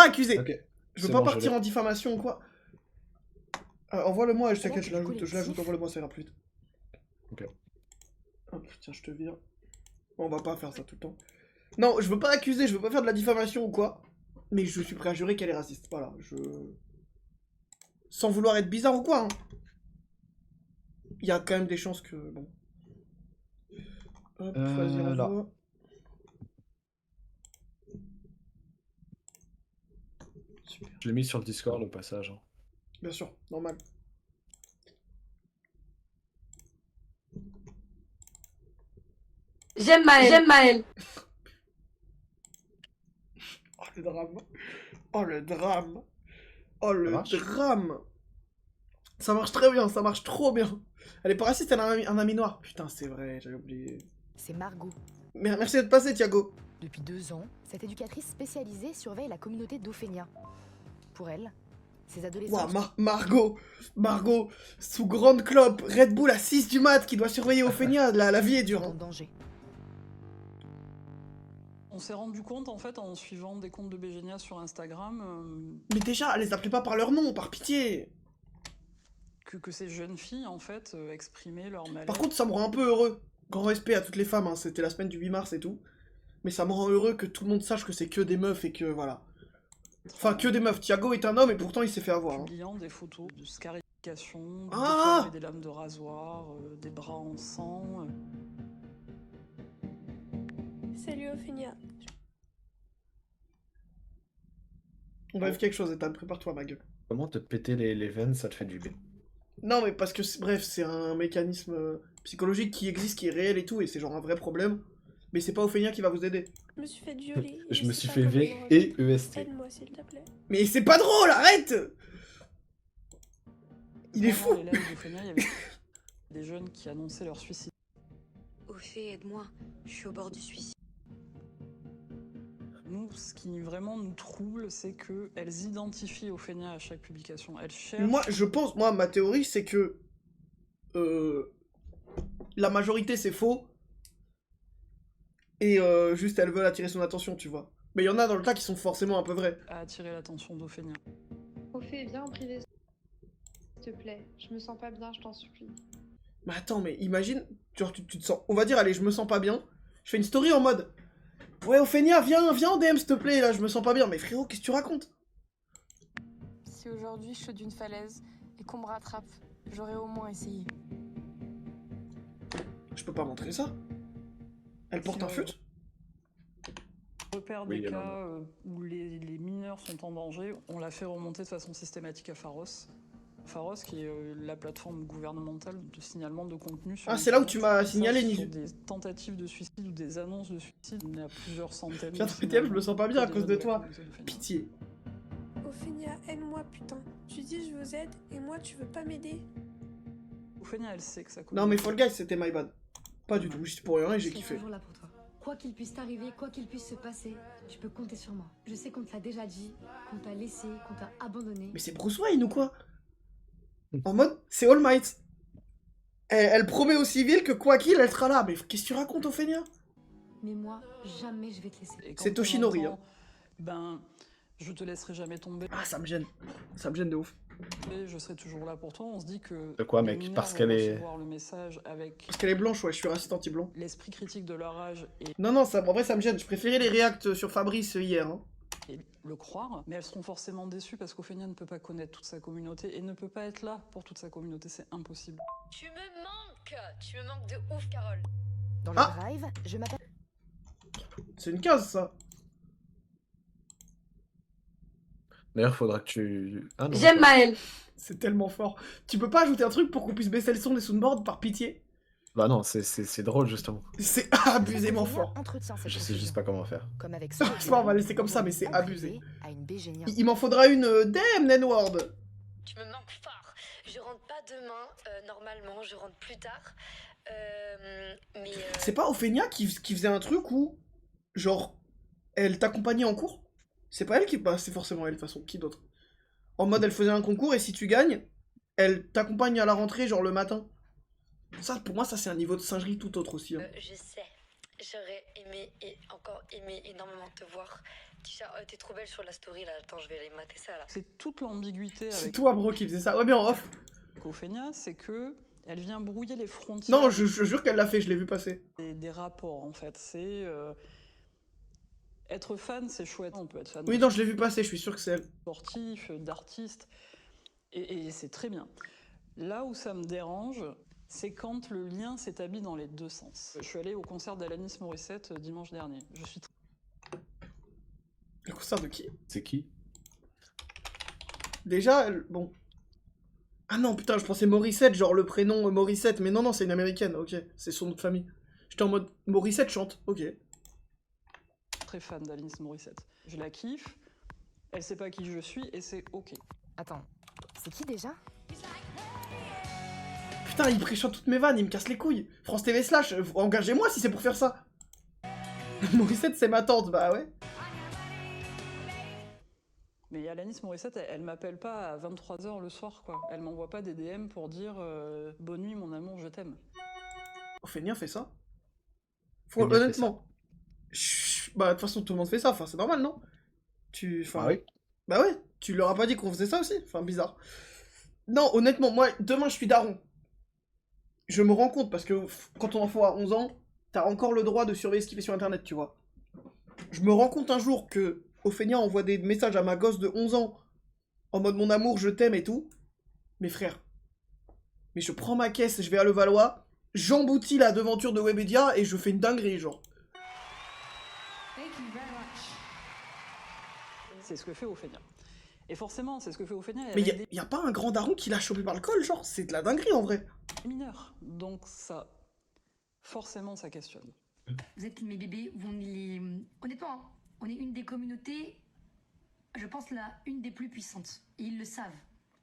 accuser. Okay. Je veux pas partir en diffamation ou quoi. Envoie-le-moi, je t'inquiète, je l'ajoute, envoie-le-moi, ça ira plus vite. Ok. Hop, tiens, je te vire. On va pas faire ça tout le temps. Non, je veux pas accuser, je veux pas faire de la diffamation ou quoi. Mais je suis prêt à jurer qu'elle est raciste. Voilà, sans vouloir être bizarre ou quoi. Hein. Il y a quand même des chances que... Bon. Hop, vas-y, envoie. Super. Je l'ai mis sur le Discord au passage. Hein. Bien sûr, normal. J'aime Maël. Oh le drame. Oh le drame. Oh le drame. Ça marche très bien, ça marche trop bien. Elle est pas raciste, elle a un ami noir. Putain, c'est vrai, j'avais oublié. C'est Margot. Merci d'être passé, Thiago. Depuis 2 ans, cette éducatrice spécialisée surveille la communauté d'Ophenia. Pour elle, ces adolescents... Wow, Margot, sous grande clope, Red Bull à 6 du mat qui doit surveiller Ophenia, la vie est dure. En danger. On s'est rendu compte en fait en suivant des comptes de Bégénia sur Instagram Mais déjà, les appelez pas par leur nom, par pitié. Que ces jeunes filles en fait exprimaient leur mal-être. Par contre, ça me rend un peu heureux. Grand respect à toutes les femmes, hein. C'était la semaine du 8 mars et tout. Mais ça me rend heureux que tout le monde sache que c'est que des meufs et que voilà. Enfin, que des meufs. Thiago est un homme et pourtant il s'est fait avoir. Hein. Publiant des photos de scarification, Ah des lames de rasoir, des bras en sang. Salut Ophenia. On va vivre quelque chose, Ethan. Prépare-toi, ma gueule. Comment te péter les veines, ça te fait du bien? Non, mais parce que, bref, c'est un mécanisme psychologique qui existe, qui est réel et tout, et c'est genre un vrai problème. Mais c'est pas Ophénia qui va vous aider. Je me suis fait violer. Je me suis fait V et EST. Aide-moi, s'il te plaît. Mais c'est pas drôle, arrête! Il est fou! Les lives d'Ophénia, il y avait des jeunes qui annonçaient leur suicide. Ophé, aide-moi. Je suis au bord du suicide. Nous, ce qui vraiment nous trouble, c'est qu'elles identifient Ophénia à chaque publication. Elles cherchent... Moi, je pense, ma théorie, c'est que... la majorité, c'est faux. Et juste, elles veulent attirer son attention, tu vois. Mais il y en a dans le tas qui sont forcément un peu vrais. à attirer l'attention d'Ophénia. Ophé, viens en privé. S'il te plaît. Je me sens pas bien, je t'en supplie. Mais attends, mais imagine, genre tu te sens... On va dire, allez, je me sens pas bien. Je fais une story en mode... Ouais, Ophénia, viens en DM, s'il te plaît, là, je me sens pas bien. Mais frérot, qu'est-ce que tu racontes? Si aujourd'hui je saute d'une falaise et qu'on me rattrape, j'aurais au moins essayé. Je peux pas montrer ça. Elle porte un fut? On repère Oui, des il y en a. cas où les mineurs sont en danger. On l'a fait remonter de façon systématique à Pharos. Pharos, qui est la plateforme gouvernementale de signalement de contenu. Sur Ah, c'est là où Internet. tu m'as signalé, Sur Nisu. des tentatives de suicide ou des annonces de suicide, on est à plusieurs centaines. Viens de dans PTM, je me signalements sens pas bien à que cause des de jeunes toi. de Ophénia. Pitié. Ophénia, aide-moi, putain. Tu dis je vous aide et moi tu veux pas m'aider. Ophénia, elle sait que ça Non, mais Fall Guys, c'était my bad. Pas du tout, juste pour rien et Je j'ai serai kiffé. toujours là pour toi. Quoi qu'il puisse t'arriver, quoi qu'il puisse se passer, tu peux compter sur moi. Je sais qu'on te l'a déjà dit, qu'on t'a laissé, qu'on t'a abandonné. Mais c'est Bruce Wayne ou quoi? En mode, c'est All Might. Elle promet aux civils que quoi qu'il, elle sera là. Mais qu'est-ce que tu racontes, Ophénia? Mais moi, jamais je vais te laisser. Et quand C'est on Toshinori, entend, Ben, je te laisserai jamais tomber. Ah, ça me gêne. Ça me gêne de ouf. Et je serai toujours là pour toi. On se dit que. De quoi, les mec? mineurs Parce vont qu'elle est- recevoir le message avec Parce qu'elle est blanche, ouais, je suis raciste anti-blanc. l'esprit critique de leur âge et Non, non, ça, en vrai, ça me gêne. Je préférais les réacts sur Fabrice hier. Hein. et le croire, mais elles seront forcément déçues parce qu'Ophénia ne peut pas connaître toute sa communauté et ne peut pas être là pour toute sa communauté, c'est impossible. Tu me manques de ouf, Carole. Dans le Ah. drive, je m'appelle... C'est une case, ça. D'ailleurs, faudra que tu... Ah non. J'aime Maël. C'est tellement fort. Tu peux pas ajouter un truc pour qu'on puisse baisser le son des soundboards, par pitié? Bah non, c'est drôle, justement. C'est abusément fort. Entretient cette Je sais juste pas comment faire. Comme avec C'est pas, on va laisser comme ça, mais c'est en abusé. privé, à une bégénia. Il m'en faudra une damn, Nenward. Tu me manques fort. Je rentre pas demain, normalement, je rentre plus tard. Mais. C'est pas Ophénia qui faisait un truc où, genre, elle t'accompagnait en cours? C'est pas elle qui... Bah, c'est forcément elle, de toute façon. Qui d'autre? En mode, elle faisait un concours et si tu gagnes, elle t'accompagne à la rentrée, genre le matin. Ça, pour moi, ça, c'est un niveau de singerie tout autre aussi. Hein. Je sais. J'aurais aimé et encore aimé énormément te voir. Tisha, t'es trop belle sur la story là. Attends, je vais aller mater ça là. C'est toute l'ambiguïté C'est avec toi, bro, qui faisait ça. Ouais, bien en off. Ophénia, c'est que elle vient brouiller les frontières. Non, je jure qu'elle l'a fait, je l'ai vu passer. Des rapports en fait. C'est être fan, c'est chouette. On peut être fan. Oui, non, je l'ai vu passer, je suis sûr que c'est elle. Sportif, d'artiste, et c'est très bien. Là où ça me dérange, c'est quand le lien s'établit dans les deux sens. Je suis allé au concert d'Alanis Morissette dimanche dernier. Je suis Le concert de qui? C'est qui? Déjà, bon. Ah non, putain, je pensais Morissette, genre le prénom Morissette, mais non, non, c'est une américaine, ok. C'est son nom de famille. J'étais en mode Morissette chante, ok. très fan d'Alanis Morissette. Je la kiffe, elle sait pas qui je suis et c'est ok. Attends, c'est qui déjà? Putain, il préchante toutes mes vannes, il me casse les couilles. France TV Slash, engagez-moi si c'est pour faire ça. Morissette, c'est ma tante, bah ouais. Mais Alanis Morissette, elle m'appelle pas à 23h le soir, quoi. Elle m'envoie pas des DM pour dire bonne nuit, mon amour, je t'aime. Ophénia fait ça? Ophénia fait Honnêtement. Bah, de toute façon, tout le monde fait ça, enfin, c'est normal, non? Enfin, Ah oui. Bah ouais, tu leur as pas dit qu'on faisait ça aussi? Enfin, bizarre. Non, honnêtement, moi, demain, je suis daron. Je me rends compte, parce que quand ton enfant a 11 ans, t'as encore le droit de surveiller ce qu'il fait sur Internet, tu vois. Je me rends compte un jour que Ophénia envoie des messages à ma gosse de 11 ans, en mode mon amour, je t'aime et tout. Mes frères. Mais je prends ma caisse, je vais à Levallois, j'emboutis la devanture de Webedia et je fais une dinguerie, genre. C'est ce que fait Ophénia. Et forcément, c'est ce que fait Ophénia. Mais y a pas un grand daron qui l'a chopé par le col, genre, c'est de la dinguerie en vrai. Mineur. Donc ça, forcément, ça questionne. Vous êtes mes bébés, honnêtement, hein, on est une des communautés, je pense une des plus puissantes. Et ils le savent.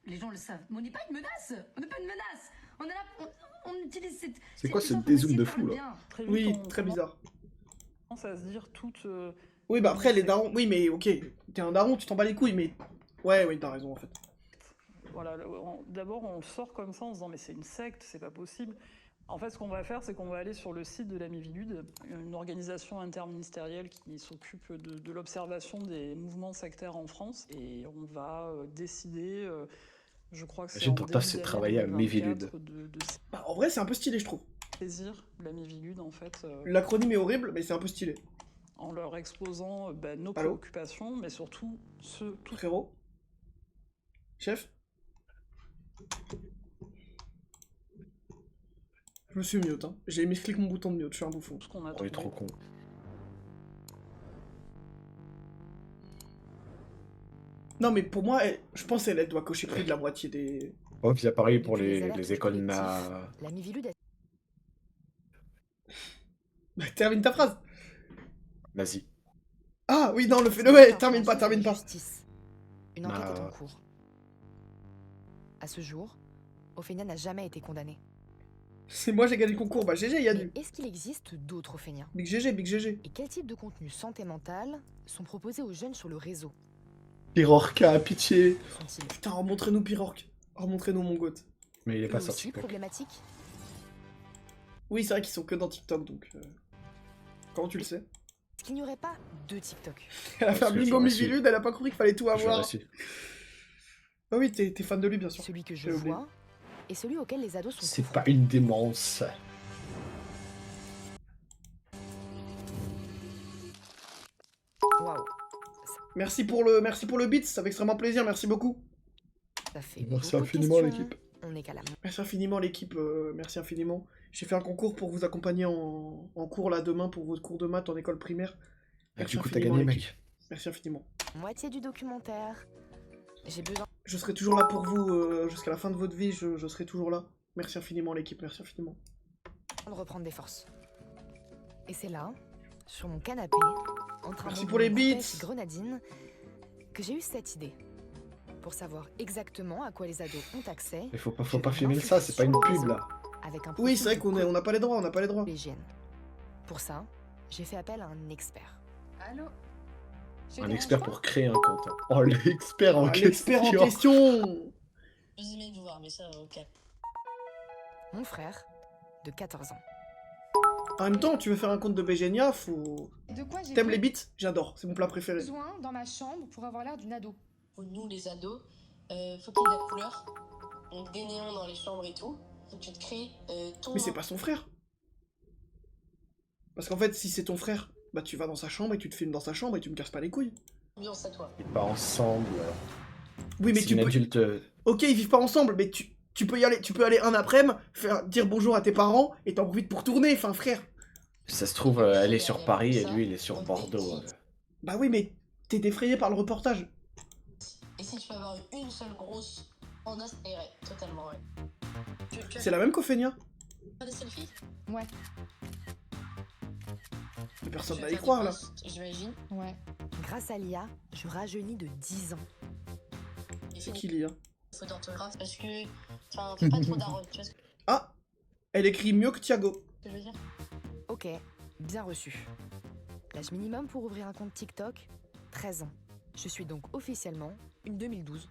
Les gens le savent. Mais on n'est pas une menace. On n'est pas une menace. On est là, on utilise cette... C'est quoi ce dézoom de fou, là? Oui, très bizarre. On commence à se dire toutes... Oui, bah après, les darons... Oui, mais ok, t'es un daron, tu t'en bats les couilles, mais... Ouais, oui, t'as raison, en fait. Voilà, d'abord, on sort comme ça en se disant, mais c'est une secte, c'est pas possible. En fait, ce qu'on va faire, c'est qu'on va aller sur le site de la Mivilude, une organisation interministérielle qui s'occupe de l'observation des mouvements sectaires en France, et on va décider... je crois que c'est J'ai ton taf, c'est travailler à Mivilude. Bah, en vrai, c'est un peu stylé, je trouve. Saisir la Mivilude, en fait. L'acronyme est horrible, mais c'est un peu stylé. En leur exposant nos préoccupations, mais surtout tout frérot. Chef. Je me suis mute, hein. J'ai misclick mon bouton de mute, je suis un bouffon. On est trop con. Non, mais pour moi, je pense qu'elle doit cocher plus de la moitié des... Oh, puis pareil pour les écoles La Mivilude Bah, termine ta phrase. Vas-y. Ah, oui, non, le phénomène, termine pas. Une enquête est en cours. À ce jour, Ophénia n'a jamais été condamnée. C'est moi j'ai gagné le concours, bah GG, y a du. Est-ce qu'il existe d'autres Ophéniens? Big GG. Et quel type de contenu santé mentale sont proposés aux jeunes sur le réseau? Pirorca, pitié. Putain, remontrez-nous Pirorca. Remontrez-nous mon goth. Mais il est pas Eux sorti. aussi problématique? Oui, c'est vrai qu'ils sont que dans TikTok, donc... Comment tu le sais? Est-ce qu'il n'y aurait pas deux TikTok? Elle a fait un bingo Mivilude, elle a pas compris qu'il fallait tout avoir. Ah oui, t'es fan de lui, bien sûr. Celui que je vois, et celui auquel les ados sont... C'est pas une démence. Waouh. Merci pour le beat, ça fait extrêmement plaisir, merci beaucoup. Ça fait merci infiniment l'équipe. On est qu'à la... Merci infiniment l'équipe, merci infiniment. J'ai fait un concours pour vous accompagner en cours là demain pour votre cours de maths en école primaire. Merci du coup t'as gagné, mec. Merci infiniment. Moitié du documentaire. J'ai besoin... Je serai toujours là pour vous jusqu'à la fin de votre vie, je serai toujours là. Merci infiniment l'équipe, merci infiniment. De reprendre des forces. Et c'est là, sur mon canapé, en train merci de pour les beats grenadine, que j'ai eu cette idée. Pour savoir exactement à quoi les ados ont accès. Mais faut pas filmer ça, c'est pas une pub là. Avec un oui, c'est vrai qu'on n'a pas les droits, Pour ça, j'ai fait appel à un expert. Allô? Un expert pour créer un compte. Oh, l'expert en question. L'expert en question. Je vous aimais de vous voir, mais ça, ok. Mon frère, de 14 ans. En même temps, tu veux faire un compte de Bégénia, faut... De quoi j'ai T'aimes les beats? J'adore, c'est mon plat préféré. besoin dans ma chambre pour avoir l'air d'une ado. Pour nous, les ados, faut qu'il y ait de la couleur. Donc des néons dans les chambres et tout. Faut que tu te crées ton... Mais c'est pas son frère. Parce qu'en fait, si c'est ton frère, bah tu vas dans sa chambre et tu te filmes dans sa chambre et tu me casses pas les couilles. Ambiance à toi. Ils vivent pas ensemble. Oui, mais tu peux... adulte... Ok, ils vivent pas ensemble, mais tu peux y aller, tu peux aller un après-midi, dire bonjour à tes parents et t'en profites pour tourner, enfin frère. Ça se trouve, elle est sur Paris et lui il est sur Bordeaux. Bah oui, mais t'es défrayé par le reportage. Et si tu peux avoir une seule grosse en as, ça irait totalement, ouais. C'est la même qu'Ophénia? Des selfies? Ouais. Mais personne va y croire là. J'imagine. Ouais. Grâce à l'IA, je rajeunis de 10 ans. C'est qui l'IA? Faute d'orthographe parce que... Enfin, fais pas trop d'arrêt, tu vois ce Ah, elle écrit mieux que Thiago. que je veux dire? Ok, bien reçu. L'âge minimum pour ouvrir un compte TikTok, 13 ans. Je suis donc officiellement une 2012.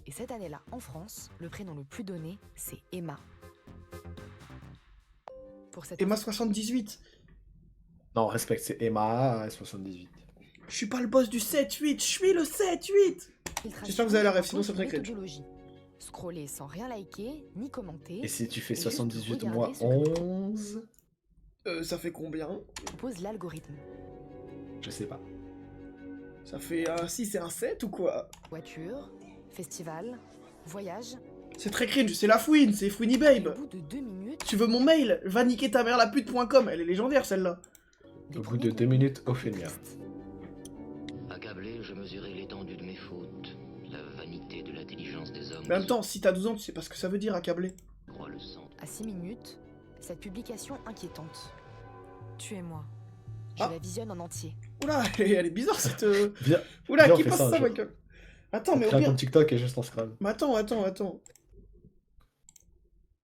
Et cette année-là, en France, le prénom le plus donné, c'est Emma. Pour cette Emma 78. Non, respecte, c'est Emma 78. Je suis pas le boss du 7-8, je suis le 7-8. J'espère que vous avez la ref, sinon ça serait cringe. Scroller sans rien liker, ni commenter. Et si tu fais et juste 78 regarder moins ce que 11... ça fait combien? propose l'algorithme. Je sais pas. Ça fait un 6 et un 7 ou quoi? Voiture, festival, voyage. C'est très cringe, c'est la fouine, c'est Fouini Babe. Au bout de 2 minutes, Tu veux mon mail? Va niquer ta mère la pute.com, elle est légendaire celle-là. Au bout de 2 minutes, Ophénia. Accablé, je mesurais l'étendue de mes fautes. La Mais en même temps, si t'as 12 ans, tu sais pas ce que ça veut dire accabler. À 6 minutes, cette publication inquiétante. Tuez-moi. Je Ah. la visionne en entier. Oula, elle est bizarre cette. Viens, Oula, viens, on qui fait passe ça, ça, je- Michael? Attends, mais au Crée un pire. compte TikTok et juste on scram. Mais attends.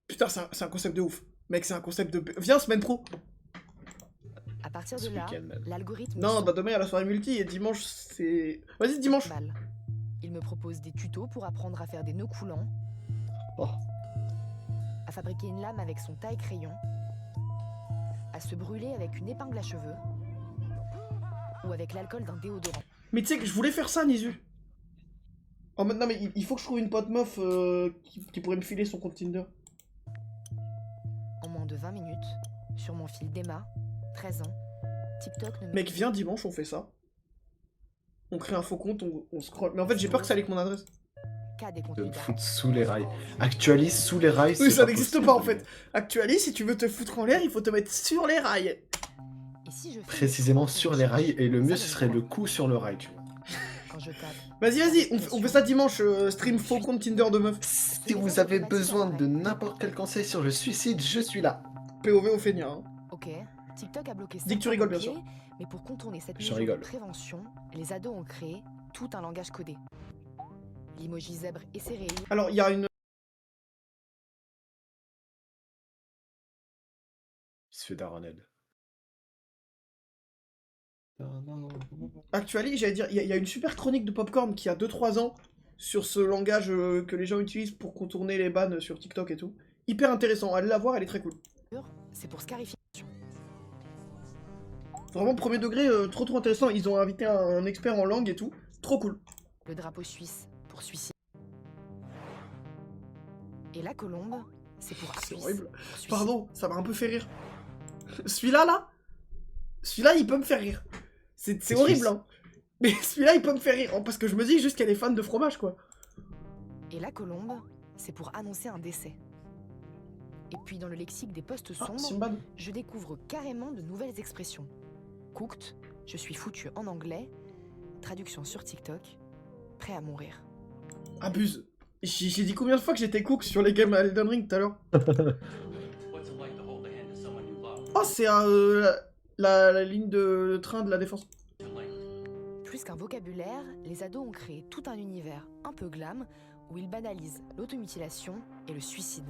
Putain, c'est un concept de ouf. Mec, c'est un concept de. Viens, semaine pro. À partir de Ce là, week-end, même. l'algorithme. Non, sent bah demain il y a la soirée multi et dimanche c'est. Vas-y, dimanche. mal. Il me propose des tutos pour apprendre à faire des nœuds coulants, Oh. à fabriquer une lame avec son taille-crayon, à se brûler avec une épingle à cheveux ou avec l'alcool d'un déodorant. Mais tu sais que je voulais faire ça, Nisu. En mode, non, mais il faut que je trouve une pote meuf qui pourrait me filer son compte Tinder. En moins de 20 minutes, sur mon fil d'Emma, 13 ans, TikTok ne me... Mec, viens dimanche, on fait ça. On crée un faux compte, on scroll. Mais en fait, j'ai peur que ça aille avec mon adresse. Qu'à des De contenus me dark. foutre sous les rails. Actualise sous les rails. Oui, c'est ça pas n'existe possible. pas en fait. Actualise, si tu veux te foutre en l'air, il faut te mettre sur les rails. Et si je fais Précisément sur les rails, et le mieux ce serait le coup sur le rail, tu vois. quand je tape Vas-y, on fait ça dimanche, stream faux compte Tinder de meuf. Si vous avez besoin de n'importe quel conseil sur le suicide, je suis là. POV au feigna. Hein. Ok, TikTok a bloqué Dis que tu certains rigoles, bien mots-clés, sûr. mais pour contourner cette Je mesure rigole. de prévention, les ados ont créé tout un langage codé. L'emoji zèbre et céréales. Alors, il y a une. Il se fait Daroned. Actually, j'allais dire, il y a une super chronique de Popcorn qui a 2-3 ans sur ce langage que les gens utilisent pour contourner les bans sur TikTok et tout. Hyper intéressant, allez la voir, elle est très cool. C'est pour scarifier. Vraiment, premier degré, trop intéressant. Ils ont invité un expert en langue et tout. Trop cool. Le drapeau suisse pour suicide. Et la colombe, c'est pour C'est Suisse, horrible. pour suicide. Pardon, ça m'a un peu fait rire. Celui-là, là Celui-là, il peut me faire rire. C'est horrible, suisse. hein. Mais celui-là, il peut me faire rire. hein, parce que je me dis juste qu'elle est fan de fromage, quoi. Et la colombe, c'est pour annoncer un décès. Et puis dans le lexique des postes Ah, sombres, Simbad. je découvre carrément de nouvelles expressions. Cooked, je suis foutu en anglais, traduction sur TikTok, prêt à mourir. Abuse. J'ai dit combien de fois que j'étais cook sur les games à Elden Ring tout à l'heure. Oh, c'est la ligne de train de la défense. Plus qu'un vocabulaire, les ados ont créé tout un univers un peu glam où ils banalisent l'automutilation et le suicide.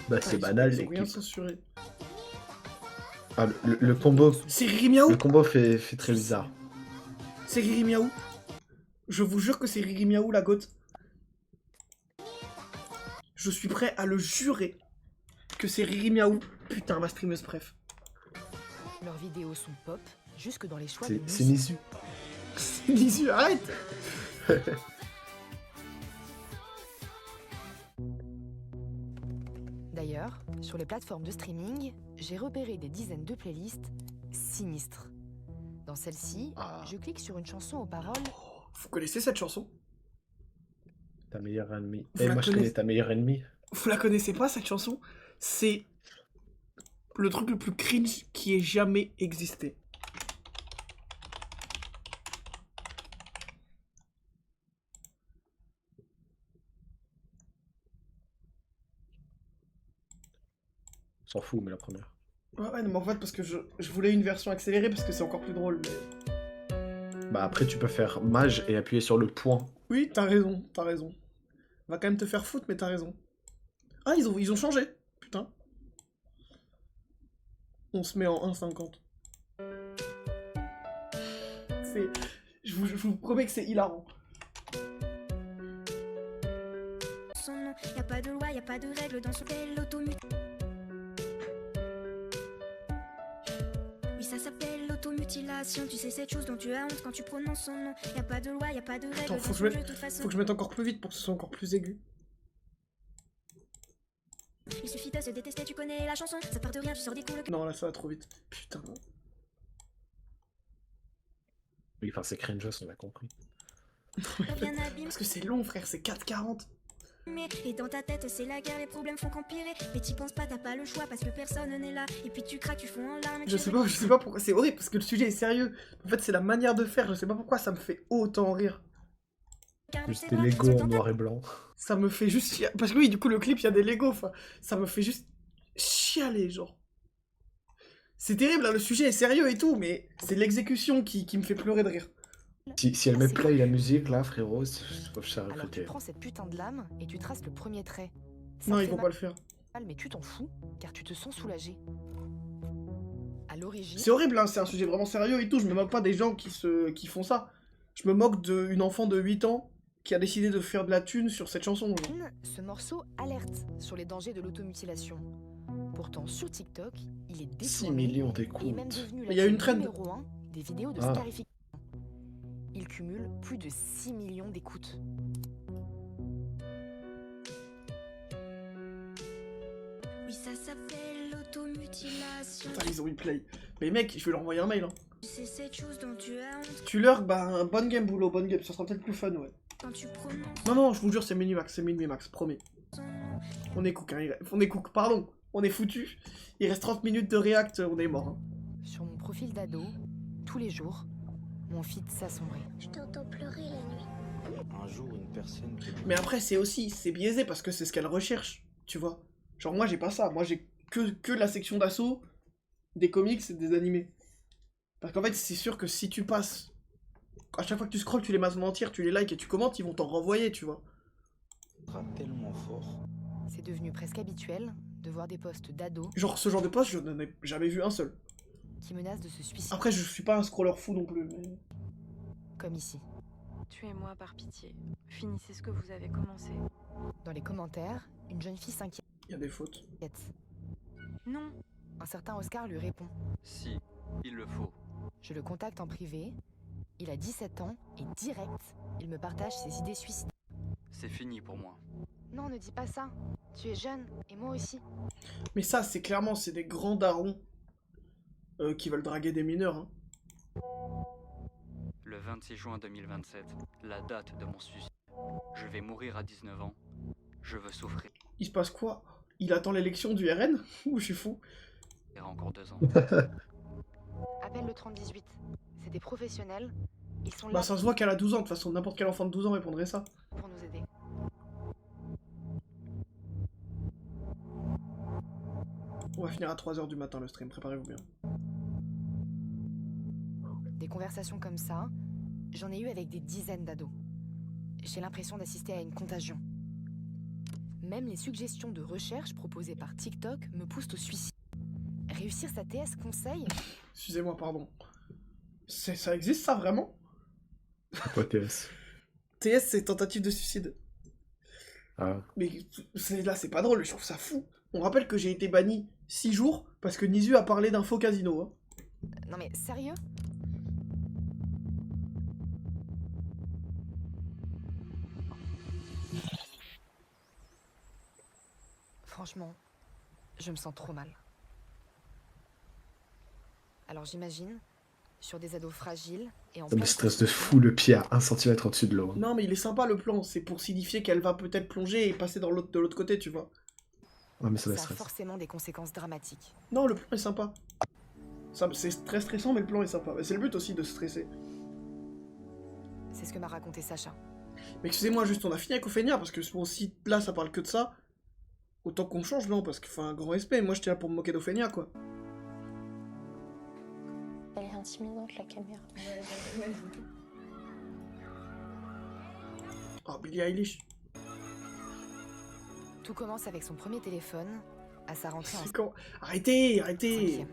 Bah Ah, c'est ils banal, ont rien l'équipe. censuré. Ah, le combo. C'est Riri Miaou. Le combo fait très bizarre. C'est Riri Miaou. Je vous jure que c'est Riri Miaou la goth. Je suis prêt à le jurer que c'est Riri Miaou. Putain, ma streameuse préf. Leurs vidéos sont pop, jusque dans les choix C'est de c'est musique. Nisu. C'est Nisu, arrête. D'ailleurs, sur les plateformes de streaming, j'ai repéré des dizaines de playlists sinistres. Dans celle-ci, je clique sur une chanson aux paroles. Vous connaissez cette chanson? Ta meilleure ennemie. Vous Eh, la moi je connaissez- connais ta meilleure ennemie. Vous la connaissez pas cette chanson? C'est le truc le plus cringe qui ait jamais existé. S'en fout, mais la première. Ouais, non, mais en fait, parce que je voulais une version accélérée parce que c'est encore plus drôle. Mais... Bah après tu peux faire mage et appuyer sur le point. Oui, t'as raison, t'as raison. Va quand même te faire foutre, mais t'as raison. Ah, ils ont changé. Putain. On se met en 1,50. C'est... je vous promets que c'est hilarant. Son nom, y a pas de loi, y a pas de règle dans son tel automute. Oui, ça s'appelle l'automutilation. Tu sais cette chose dont tu as honte quand tu prononces son nom. Y a pas de loi, y a pas de règle Attends, dans faut que, son je jeu de mette... toute façon. faut que je mette encore plus vite pour que ce soit encore plus aigu. Il suffit de se détester, tu connais la chanson. Ça part de rien, tu sors des coups. Non, là, ça va trop vite. Putain. Oui, enfin c'est cringe, on a compris. Bien abîmé. Parce que c'est long, frère, c'est 4,40. Et dans ta tête, c'est la guerre, les problèmes font qu'empirer. Mais t'y penses pas, t'as pas le choix parce que personne n'est là. Et puis tu craques, tu fonds en larmes. Je sais pas pourquoi. C'est horrible parce que le sujet est sérieux. En fait, c'est la manière de faire. Je sais pas pourquoi ça me fait autant rire. Juste des Lego en noir et blanc. Ça me fait juste parce que oui, du coup, le clip, il y a des Lego, enfin, ça me fait juste chialer, genre. C'est terrible, là, le sujet est sérieux et tout, mais c'est l'exécution qui me fait pleurer de rire. Si elle met play la musique, là, frérot, ça va Alors tu recruter. prends cette putain de lame et tu traces le premier trait. Ça Non, te ils fait vont mal, pas le faire. mais tu t'en fous, car tu te sens soulagé. À l'origine, C'est horrible, hein, c'est un sujet vraiment sérieux et tout, je me moque pas des gens qui font ça. Je me moque d'une enfant de 8 ans qui a décidé de faire de la thune sur cette chanson. Genre. ce morceau alerte sur les dangers de l'automutilation. Pourtant, sur TikTok, il est 6 détourné millions et est même d'écoutes. devenu Il y a une la trend. numéro 1 des vidéos de Ah. scarification. Il cumule plus de 6 millions d'écoutes. Oui, ça s'appelle l'automutilation. Putain, ils ont eu play. Mais mec, je vais leur envoyer un mail. Hein. C'est cette chose dont tu as honte Tu lurk, bah, bonne game, boulot, bonne game, ça sera peut-être plus fun, ouais. quand tu prononces. Non, non, je vous jure, c'est Minimax, promis. On est cook, hein, on est cook, pardon, on est foutu. Il reste 30 minutes de react, on est mort. Hein. Sur mon profil d'ado, tous les jours, mon feed s'assombrit. Je t'entends pleurer la nuit. Un jour, une personne... Mais après, c'est biaisé parce que c'est ce qu'elle recherche, tu vois. Genre, moi, j'ai pas ça, moi, j'ai que la section d'assaut, des comics et des animés. Parce qu'en fait, c'est sûr que si tu passes... À chaque fois que tu scrolles, tu les masses mentir, tu les likes et tu commentes, ils vont t'en renvoyer, tu vois. tellement fort. C'est devenu presque habituel de voir des posts d'ados Genre, ce genre de post, je n'en ai jamais vu un seul. qui menacent de se suicider, Après, je suis pas un scroller fou non plus, mais... comme ici. Tuez-moi par pitié. Finissez ce que vous avez commencé. Dans les commentaires, une jeune fille s'inquiète. Il y a des fautes. Non. Un certain Oscar lui répond. Si, il le faut. Je le contacte en privé. Il a 17 ans et direct, il me partage ses idées suicidaires. C'est fini pour moi. Non, ne dis pas ça. Tu es jeune et moi aussi. Mais ça, c'est clairement, c'est des grands darons qui veulent draguer des mineurs. Hein. Le 26 juin 2027, la date de mon suicide. Je vais mourir à 19 ans. Je veux souffrir. Il se passe quoi? Il attend l'élection du RN? Ou je suis fou? Il y aura encore 2 ans. Appelle le 3018. C'est des professionnels. Ils sont là Bah ça se voit qu'elle a 12 ans, de toute façon, n'importe quel enfant de 12 ans répondrait ça. pour nous aider. On va finir à 3h du matin le stream, préparez-vous bien. Des conversations comme ça, j'en ai eu avec des dizaines d'ados. J'ai l'impression d'assister à une contagion. Même les suggestions de recherche proposées par TikTok me poussent au suicide. Réussir sa TS conseil? Excusez-moi, pardon. Ça existe ça vraiment? Quoi TS? TS c'est tentative de suicide. Ah. Mais là c'est pas drôle, je trouve ça fou. On rappelle que j'ai été banni 6 jours parce que Nizu a parlé d'un faux casino. Hein. Non mais sérieux? Franchement, je me sens trop mal. Alors j'imagine, sur des ados fragiles et en Ça me Ah, pleine stresse de fou le pied à 1 cm au-dessus de l'eau. Hein. Non mais il est sympa le plan, c'est pour signifier qu'elle va peut-être plonger et passer de l'autre côté, tu vois. Ouais, mais ça me ça a stresse. forcément des conséquences dramatiques. Non, le plan est sympa. C'est très stressant, mais le plan est sympa. C'est le but aussi de stresser. C'est ce que m'a raconté Sacha. Mais excusez-moi, juste on a fini avec Ophénia, parce que bon, si là ça parle que de ça, autant qu'on change, non, parce que, enfin, un grand respect, moi j'étais là pour me moquer d'Ophénia, quoi. Elle est intimidante, la caméra. Oh, Billie Eilish. Tout commence avec son premier téléphone, à sa rentrée en C'est quand... Arrêtez. cinquième.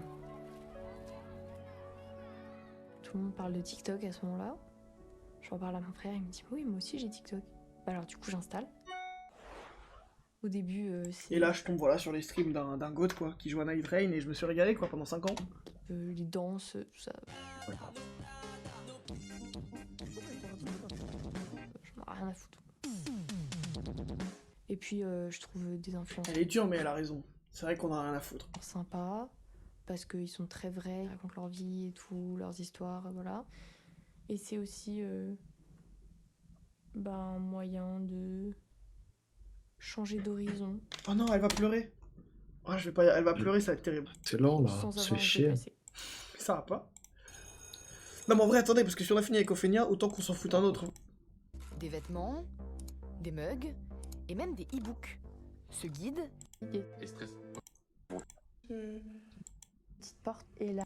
Tout le monde parle de TikTok à ce moment-là. J'en parle à mon frère, il me dit oui, moi aussi j'ai TikTok. Bah alors du coup j'installe. Au début c'est Et là, je tombe voilà sur les streams d'un goat, quoi, qui joue à Night Rain, et je me suis régalé, quoi, pendant 5 ans. les danses, tout ça. J'en ai rien à foutre. Et puis je trouve des influenceurs Elle est dure, mais elle a raison. C'est vrai qu'on a rien à foutre. sympas parce qu'ils sont très vrais, ils racontent leur vie et tout, leurs histoires, voilà. Et c'est aussi un moyen de changer d'horizon. Oh non, elle va pleurer. Oh, je vais pas... Elle va pleurer, ça va être terrible. C'est lent là, Sans ça avoir fait été chier. placé. Ça va pas. Non, mais en vrai, attendez, parce que si on a fini avec Ophénia, autant qu'on s'en foute un autre. Hein. des vêtements, des mugs et même des e-books. Ce guide Et stress. Petite porte et là.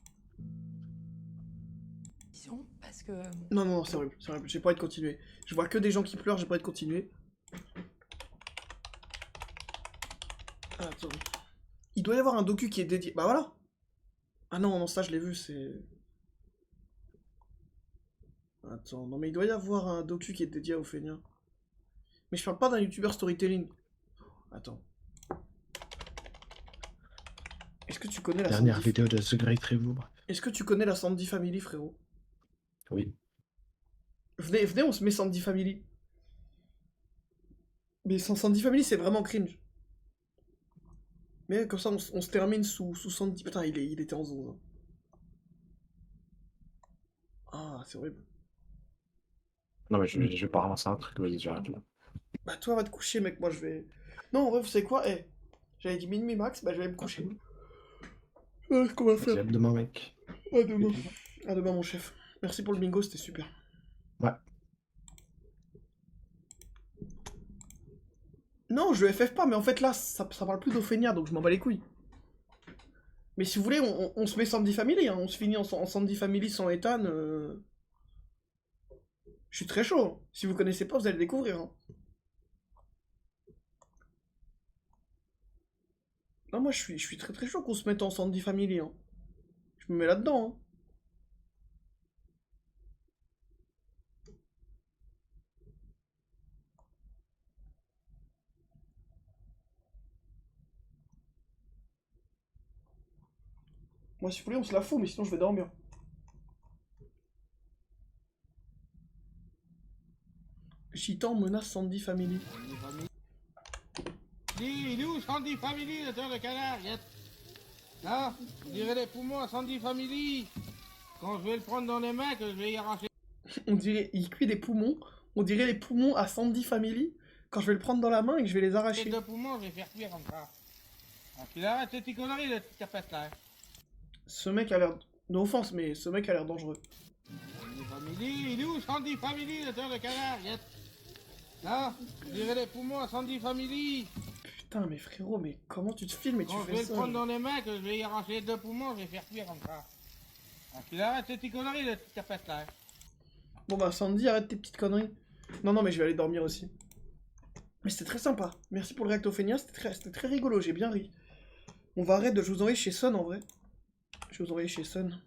Parce que. Non, non, c'est horrible, j'ai pas envie de continuer. Je vois que des gens qui pleurent, j'ai pas envie de continuer. Attends. Il doit y avoir un docu qui est dédié. Bah voilà. Ah non, non, ça je l'ai vu, c'est... Attends, non mais il doit y avoir un docu qui est dédié à Ophénia. Mais je parle pas d'un youtubeur storytelling. Attends. Est-ce que tu connais la Dernière Sandy... vidéo de The Great Review. Est-ce que tu connais la Sandy Family, frérot? Oui. Venez, on se met Sandy Family. Mais sans Sandy Family, c'est vraiment cringe. Mais comme ça, on se termine sous Sandy... Putain, il était en 11. Hein. Ah, c'est horrible. Non, mais je vais pas relancer un truc, vas-y, j'arrête là. Bah toi, va te coucher, mec, moi je vais... Non, en vrai, vous savez quoi? Eh, j'avais dit minuit max, bah je vais me coucher. Voilà ce qu'on va faire. À demain, mec. À demain. À demain, mon chef. Merci pour le bingo, c'était super. Ouais. Non, je FF pas, mais en fait là, ça parle plus d'Ophénia, donc je m'en bats les couilles. Mais si vous voulez, on se met Sandy Family, hein. On se finit en Sandy Family sans Ethan. Je suis très chaud. Si vous connaissez pas, vous allez découvrir. Hein. Non, moi je suis très très chaud qu'on se mette en Sandy Family. Hein. Je me mets là-dedans. Hein. Moi, si vous voulez, on se la fout, mais sinon je vais dormir. Chitan menace Sandy Family. Dis, il est où Sandy Family, le terre de canard? Là, on dirait les poumons à Sandy Family. Quand je vais le prendre dans les mains, que je vais y arracher. On dirait, il cuit des poumons. On dirait les poumons à Sandy Family. Quand je vais le prendre dans la main et que je vais les arracher. Les deux poumons, je vais faire cuire comme ça. Alors, tu arrêtes ces petites conneries, le petit tapette là. Ce mec a l'air... No offense, mais ce mec a l'air dangereux. Sandy Family, il est où Sandy Family, le terre de canard? Là, on dirait les poumons à Sandy Family. Putain, mais frérot, mais comment tu te filmes et tu Quand je fais vais ça? le prendre dans les mains, que je vais y arracher les deux poumons, je vais faire cuire comme ça. Alors, tu arrêtes ces petites conneries, le petit tapette là. Bon bah Sandy, arrête tes petites conneries. Non, non, mais je vais aller dormir aussi. Mais c'était très sympa. Merci pour le react Ophénia, c'était très rigolo, j'ai bien ri. On va arrêter de... Je vous envoyer chez Sun en vrai. Je vais vous envoyer chez Sun.